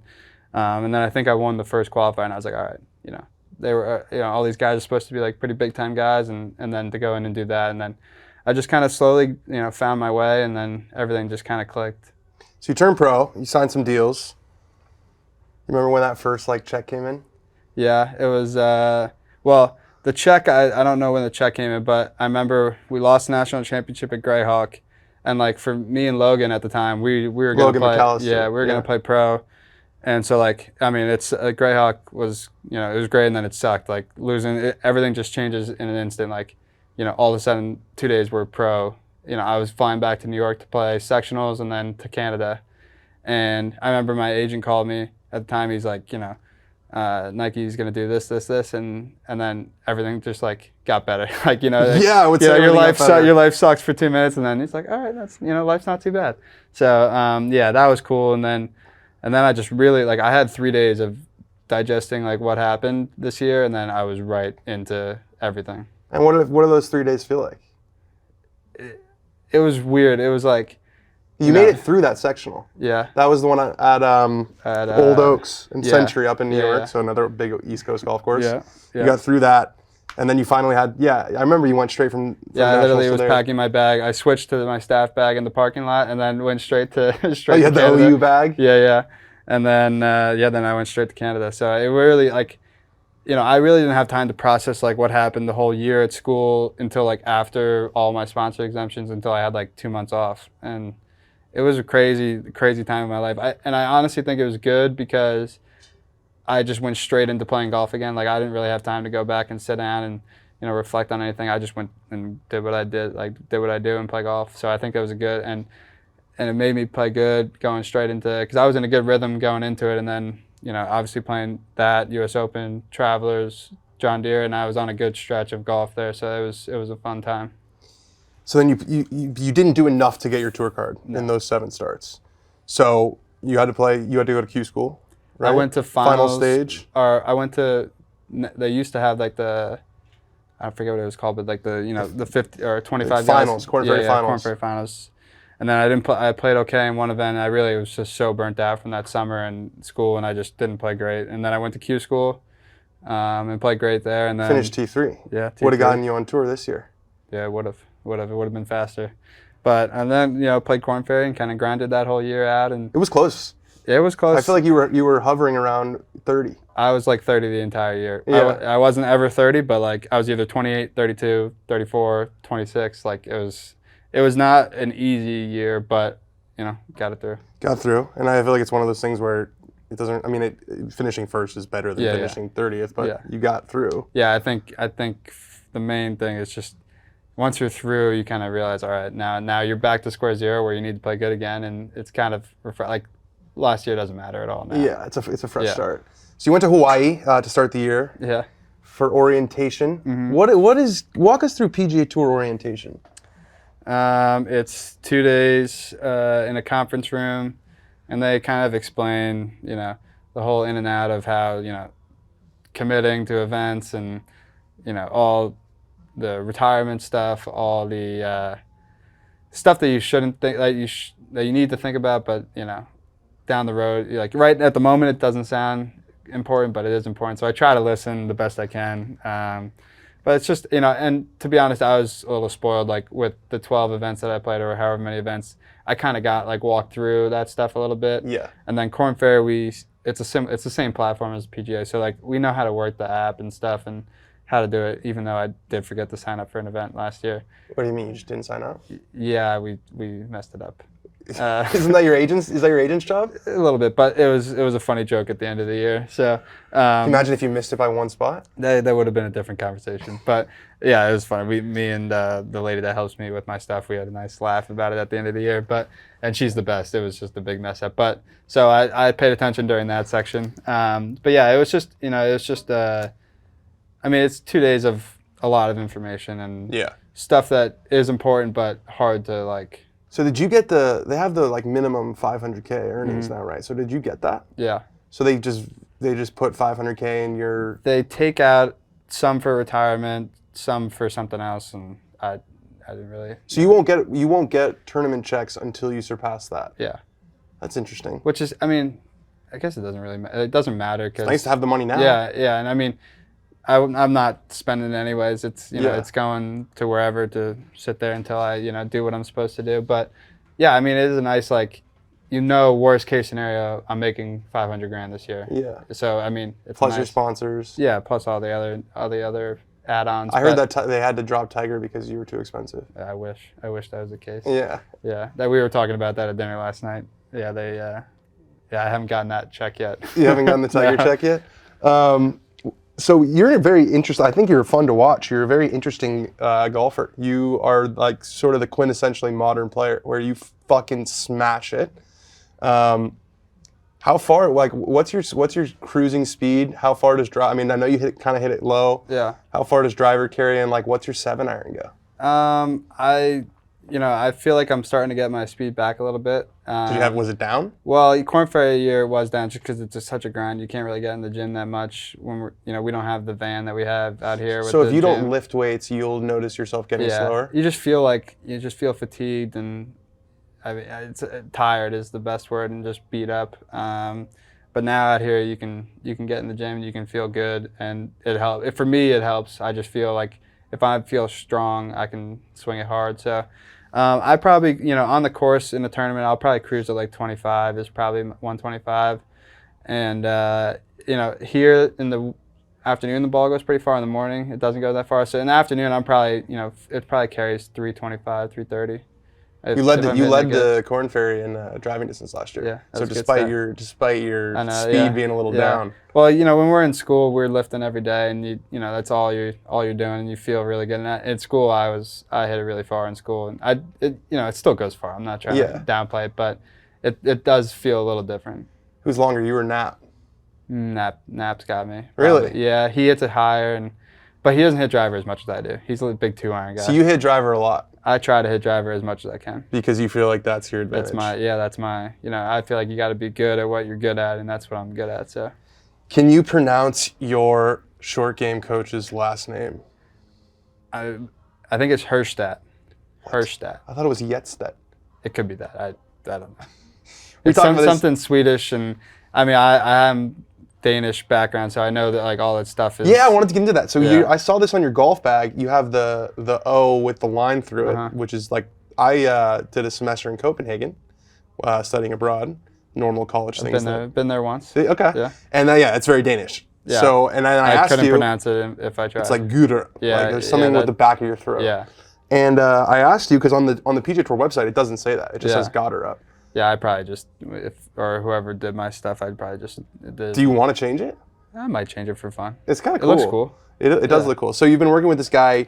then I think I won the first qualifier, and I was like, all right, you know, they were, you know, all these guys are supposed to be like pretty big-time guys, and then to go in and do that, and then I just kind of slowly, you know, found my way, and then everything just kind of clicked. So you turned pro, you signed some deals. You remember when that first like check came in? Yeah, it was, well, the check, I don't know when the check came in, but I remember we lost the national championship at Greyhawk, And like for me and Logan at the time, we were going to Logan play. McAllister, Yeah, we were going to play pro. And so like, I mean, it's Greyhawk was, you know, it was great and then it sucked. Like losing, everything just changes in an instant. Like, you know, all of a sudden 2 days we're pro. You know, I was flying back to New York to play sectionals and then to Canada. And I remember my agent called me at the time. He's like, you know, Nike's gonna do this, and then everything just like got better. Like, you know, like, Yeah, I would say your everything life got sucks for 2 minutes, and then it's like, all right, that's, you know, life's not too bad. So yeah, that was cool. And then I just really like, I had 3 days of digesting like what happened this year, and then I was right into everything. And what do those 3 days feel like? It was weird. It was like, You made it through that sectional. yeah, That was the one at Old Oaks and yeah. Century up in New York, Yeah. so another big East Coast golf course. yeah. You got through that, and then you finally had, I remember you went straight from Yeah, I nationals literally to was there. packing my bag. I switched to my staff bag in the parking lot, and then went straight to Oh, you had to the Canada. OU bag? Yeah, and then then I went straight to Canada. So it really like, you know, I really didn't have time to process like what happened the whole year at school until like after all my sponsor exemptions, until I had like 2 months off, and it was a crazy time in my life. I honestly think it was good because I just went straight into playing golf again. Like I didn't really have time to go back and sit down and, you know, reflect on anything. I just went and did what I did, did what I do and play golf. So I think that was good, and it made me play good going straight into, because I was in a good rhythm going into it, and then, you know, obviously playing that U.S. Open, Travelers, John Deere, and I was on a good stretch of golf there. So it was a fun time. So then you didn't do enough to get your tour card in those 7 starts. So you had to go to Q school, right? I went to finals, Final stage. Or I went to, they used to have like the, I forget what it was called, but like the, you know, the 50 or 25 finals, guys. Corn Ferry finals. Corn Ferry finals. And then I didn't play. I played okay in one event. And I really was just so burnt out from that summer and school, and I just didn't play great. And then I went to Q school, and played great there. And then Finished T3. Yeah, Would have T3. gotten you on tour this year. Yeah, it would have. It would have been faster. But and then, you know, played Corn Ferry and kind of grinded that whole year out, and It was close. it was close. I feel like you were hovering around 30. I was like 30 the entire year. Yeah. I wasn't ever 30, but like I was either 28, 32, 34, 26. Like it was not an easy year, but, you know, got it through. Got through, and I feel like it's one of those things where it doesn't. I mean, finishing first is better than Yeah, finishing 30th, but Yeah. you got through. Yeah, I think the main thing is just once you're through, you kind of realize, all right, now you're back to square zero where you need to play good again, and it's kind of like last year doesn't matter at all now. Yeah, it's a fresh Yeah. start. So you went to Hawaii to start the year Yeah. for orientation. Mm-hmm. Walk us through PGA Tour orientation. It's 2 days in a conference room, and they kind of explain, you know, the whole in and out of how, you know, committing to events and, you know, all the retirement stuff, all the stuff that you shouldn't think, that you need to think about, but, you know, down the road, like right at the moment, it doesn't sound important, but it is important. So I try to listen the best I can. But it's just, you know, and to be honest, I was a little spoiled, like with the 12 events that I played or however many events, I kind of got like walked through that stuff a little bit. Yeah. And then Corn Ferry, it's the same platform as PGA. So like we know how to work the app and stuff and how to do it, even though I did forget to sign up for an event last year. What do you mean you just didn't sign up? Yeah, we messed it up. Isn't that your agent's? Is that your agent's job? A little bit, but it was a funny joke at the end of the year. So Imagine if you missed it by one spot. that would have been a different conversation. But yeah, it was funny. Me and the lady that helps me with my stuff, we had a nice laugh about it at the end of the year. And she's the best. It was just a big mess up. But so I paid attention during that section. But yeah, it was just, you know, I mean, it's 2 days of a lot of information and Yeah. stuff that is important but hard to like. So did you get they have the like minimum 500K earnings now, right? So did you get that? Yeah. So they just put 500K in your. They take out some for retirement, some for something else, and I didn't really. So you won't get tournament checks until you surpass that. Yeah. That's interesting. Which is, I mean, I guess it doesn't really matter. It doesn't matter because. Nice to have the money now. Yeah, and I mean, I'm not spending it anyways. It's you know Yeah. it's going to wherever to sit there until I do what I'm supposed to do. But yeah, I mean, it is a nice like, worst case scenario, I'm making $500,000 this year. Yeah. So I mean, it's Plus nice. your sponsors. Yeah, plus all the other add-ons. I heard that they had to drop Tiger because you were too expensive. I wish that was the case. Yeah. Yeah, that we were talking about that at dinner last night. Yeah, they. Yeah, I haven't gotten that check yet. You haven't gotten the Tiger No. check yet? So you're a very interesting, I think you're fun to watch. You're a very interesting golfer. You are like sort of the quintessentially modern player where you fucking smash it. How far, like, what's your cruising speed? How far does drive, I mean, I know you kind of hit it low. Yeah. How far does driver carry and like, what's your 7-iron go? I feel like I'm starting to get my speed back a little bit. Was it down? Well, Corn Ferry year was down just because it's just such a grind. You can't really get in the gym that much when we don't have the van that we have out here. So if you gym. don't lift weights, you'll notice yourself getting slower? You just feel fatigued and I mean, it's tired is the best word, and just beat up. But now out here, you can get in the gym and you can feel good, and it helps. For me, it helps. I just feel like if I feel strong, I can swing it hard. So I probably, on the course in the tournament, I'll probably cruise at like 25 is probably 125. And, here in the afternoon, the ball goes pretty far. In the morning, it doesn't go that far. So in the afternoon, I'm probably, it probably carries 325, 330. You led the Corn Ferry in driving distance last year. Yeah. So despite your speed being a little down. Well, when we're in school, we're lifting every day, and that's all you're doing, and you feel really good. And in school, I hit it really far in school, and it still goes far. I'm not trying to downplay it, but it does feel a little different. Who's longer, you or Nap? Nap's got me. Really? Probably. Yeah, he hits it higher, but he doesn't hit driver as much as I do. He's a big 2-iron guy. So you hit driver a lot? I try to hit driver as much as I can. Because you feel like that's your advantage. That's my, I feel like you got to be good at what you're good at, and that's what I'm good at, so. Can you pronounce your short game coach's last name? I think it's Herstadt. Herstadt. I thought it was Jetstedt. It could be that. I don't know. We're It's talking about something Swedish, and I mean, I am Danish background, so I know that like all that stuff is. Yeah, I wanted to get into that. So Yeah. I saw this on your golf bag. You have the O with the line through it, which is like, I did a semester in Copenhagen, studying abroad, normal college things. Been there once. Okay. Yeah. And it's very Danish. Yeah. So, and then I asked couldn't you. pronounce it if I tried. It's like Gotterup. Yeah, Like there's something with the back of your throat. Yeah. And I asked you because on the PGA Tour website it doesn't say that. It just says Gotterup. Yeah, I probably just or whoever did my stuff, I'd probably just did. Do you want to change it? I might change it for fun. It's kind of cool. It looks cool. It does look cool. So you've been working with this guy.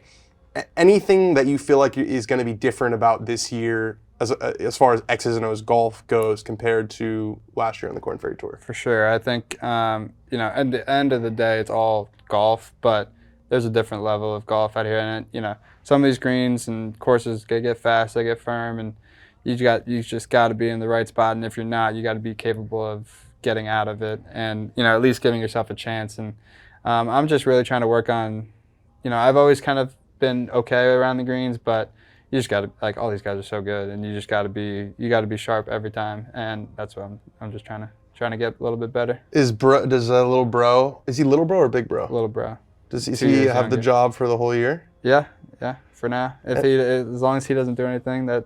Anything that you feel like is going to be different about this year, as far as X's and O's golf goes, compared to last year on the Corn Ferry Tour? For sure. I think at the end of the day, it's all golf, but there's a different level of golf out here, and some of these greens and courses they get fast, they get firm, and you just got to be in the right spot, and if you're not, you got to be capable of getting out of it, and at least giving yourself a chance. And I'm just really trying to work on, I've always kind of been okay around the greens, but you just got to, like, all these guys are so good, and you just got to be sharp every time, and that's what I'm just trying to get a little bit better. Is he little bro or big bro? Little bro. Does he have the job for the whole year? Yeah, for now. As long as he doesn't do anything that,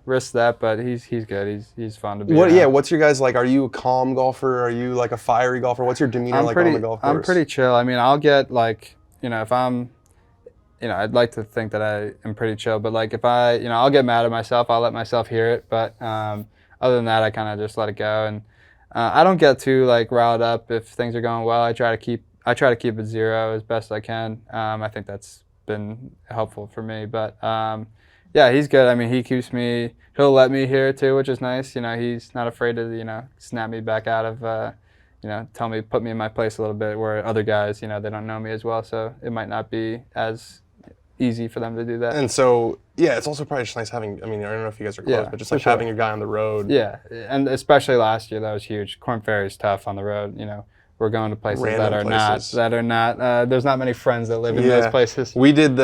risks that, but he's good. He's fun to be around. What's your guys like? Are you a calm golfer? Are you like a fiery golfer? What's your demeanor on the golf course? I'm pretty chill. I mean, I'll get like, if I'm, I'd like to think that I am pretty chill, but like if I'll get mad at myself, I'll let myself hear it, but other than that, I kind of just let it go, and I don't get too like riled up if things are going well. I try to keep it 0 as best I can. I think that's been helpful for me, but he's good. I mean, he'll let me hear it too, which is nice. He's not afraid to snap me back out of put me in my place a little bit, where other guys they don't know me as well, so it might not be as easy for them to do that. And so it's also probably just nice having, I don't know if you guys are close, but just like having your guy on the road. Yeah, and especially last year, that was huge. Corn Ferry's tough on the road. We're going to places that are not. There's not many friends that live in those places. We did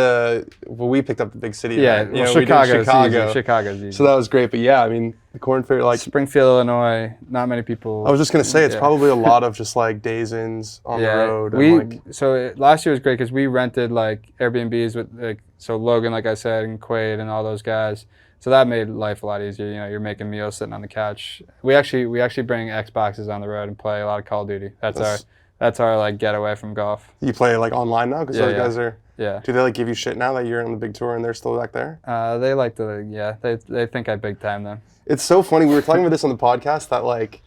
we picked up the big city. Yeah, event. Chicago's easy. So that was great, but the Corn Ferry, like Springfield, Illinois, not many people. I was just gonna say it's probably a lot of just like days-ins on the road. So last year was great because we rented like Airbnbs with Logan, like I said, and Quaid and all those guys. So that made life a lot easier. You're making meals sitting on the couch. We actually bring Xboxes on the road and play a lot of Call of Duty. That's That's our like getaway from golf. You play like online now because those guys are. Yeah. Do they like give you shit now that you're on the big tour and they're still back there? They like to, they think I big time them. It's so funny. We were talking about this on the podcast that like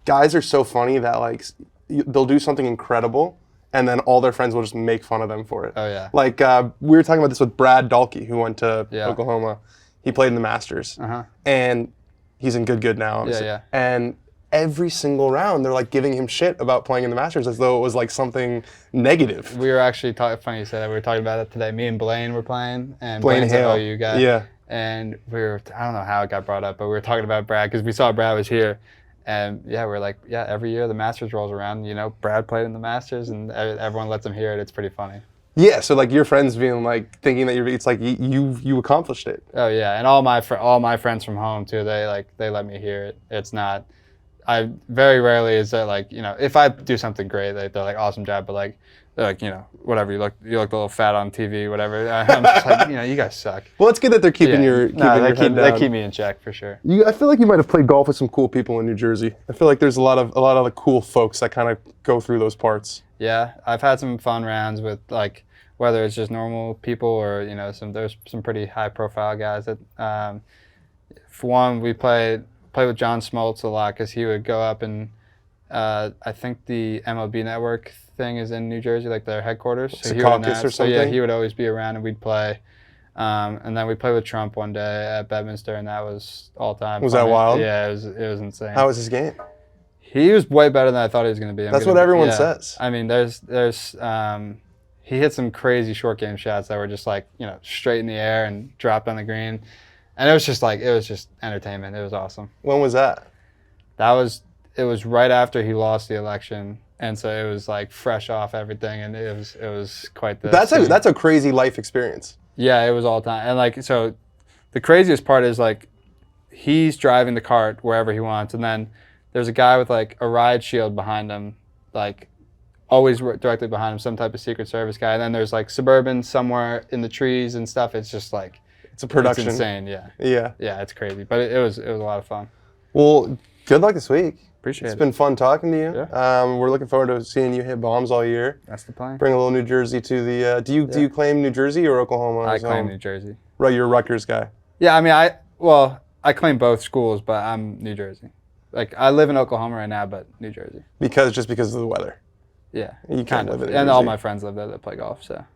guys are so funny that like they'll do something incredible and then all their friends will just make fun of them for it. Oh yeah. Like we were talking about this with Brad Dahlke, who went to Oklahoma. He played in the Masters, and he's in good now. Obviously. Yeah. And every single round, they're like giving him shit about playing in the Masters as though it was like something negative. We were actually funny you said that. We were talking about it today. Me and Blaine were playing, and Blaine Blaine's an Hale. OU guy. Yeah. And I don't know how it got brought up, but we were talking about Brad because we saw Brad was here. And we're like, every year the Masters rolls around, Brad played in the Masters and everyone lets him hear it. It's pretty funny. Yeah, so like your friends being like thinking that it's like you accomplished it. Oh yeah, and all my friends from home too. They let me hear it. It's not. I very rarely is that like if I do something great, they're like awesome job, but like they're like whatever you look a little fat on TV, whatever. I'm just like you guys suck. Well, it's good that they're keeping your head down. They keep me in check for sure. I feel like you might have played golf with some cool people in New Jersey. I feel like there's a lot of the cool folks that kind of go through those parts. Yeah, I've had some fun rounds with like whether it's just normal people or there's some pretty high profile guys that. For one, we played with John Smoltz a lot because he would go up and I think the MLB Network thing is in New Jersey, like their headquarters. So Secaucus or something? So he would always be around and we'd play. And then we played with Trump one day at Bedminster, and that was all time. Was that wild? Yeah, it was insane. How was his game? He was way better than I thought he was going to be. That's what everyone says. I mean, he hit some crazy short game shots that were just like straight in the air and dropped on the green. And it was just entertainment. It was awesome. When was that? It was right after he lost the election, and so it was like fresh off everything, and it was quite the. That's a crazy life experience. Yeah, it was all time, and like so, the craziest part is like, he's driving the cart wherever he wants, and then there's a guy with like a ride shield behind him, like always directly behind him, some type of Secret Service guy, and then there's like Suburban somewhere in the trees and stuff. It's just like. It's a production. It's insane, yeah. Yeah. Yeah, it's crazy, but it was a lot of fun. Well, good luck this week. Appreciate it. It's been fun talking to you. Yeah. We're looking forward to seeing you hit bombs all year. That's the plan. Bring a little New Jersey to the. Do you claim New Jersey or Oklahoma? I claim New Jersey. Right, you're a Rutgers guy. Yeah, I mean, I claim both schools, but I'm New Jersey. Like I live in Oklahoma right now, but New Jersey. Because of the weather. Yeah. You can't live in New And Jersey. all my friends live there that play golf, so.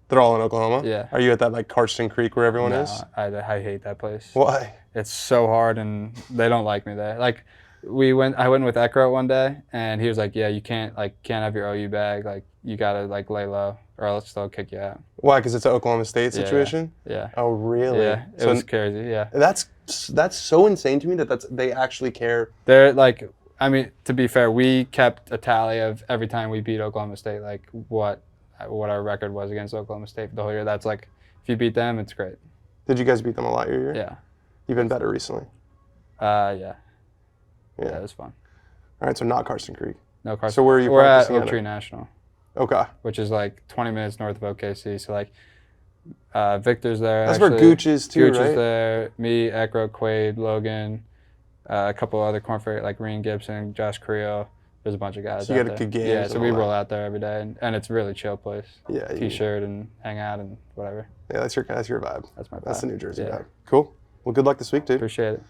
They're all in Oklahoma? Yeah. Are you at that like Karsten Creek where everyone is? I hate that place. Why? It's so hard and they don't like me there. Like I went with Eckroat one day and he was like, yeah, you can't have your OU bag. Like you gotta like lay low or else they'll kick you out. Why? Because it's an Oklahoma State situation? Yeah. Oh, really? Yeah. It was crazy, yeah. That's so insane to me that they actually care. They're like, I mean, to be fair, we kept a tally of every time we beat Oklahoma State, like what our record was against Oklahoma State for the whole year. That's like, if you beat them, it's great. Did you guys beat them a lot your year? Yeah. You've been better recently? Yeah. Yeah, it was fun. All right, so not Karsten Creek. No, Karsten. So where are you We're at practicing Oak at? Tree National. Okay. Which is like 20 minutes north of OKC. So like, Victor's there. That's where Gooch is too, Gooch right? is there. Me, Eckroat, Quaid, Logan, a couple other corn ferret like Reen Gibson, Josh Creel. There's a bunch of guys. So you out got a there. good game. Yeah, so we roll out there every day, and it's a really chill place. Yeah. T-shirt and hang out and whatever. Yeah, that's your vibe. That's my vibe. That's the New Jersey Yeah. vibe. Cool. Well, good luck this week, dude. Appreciate it.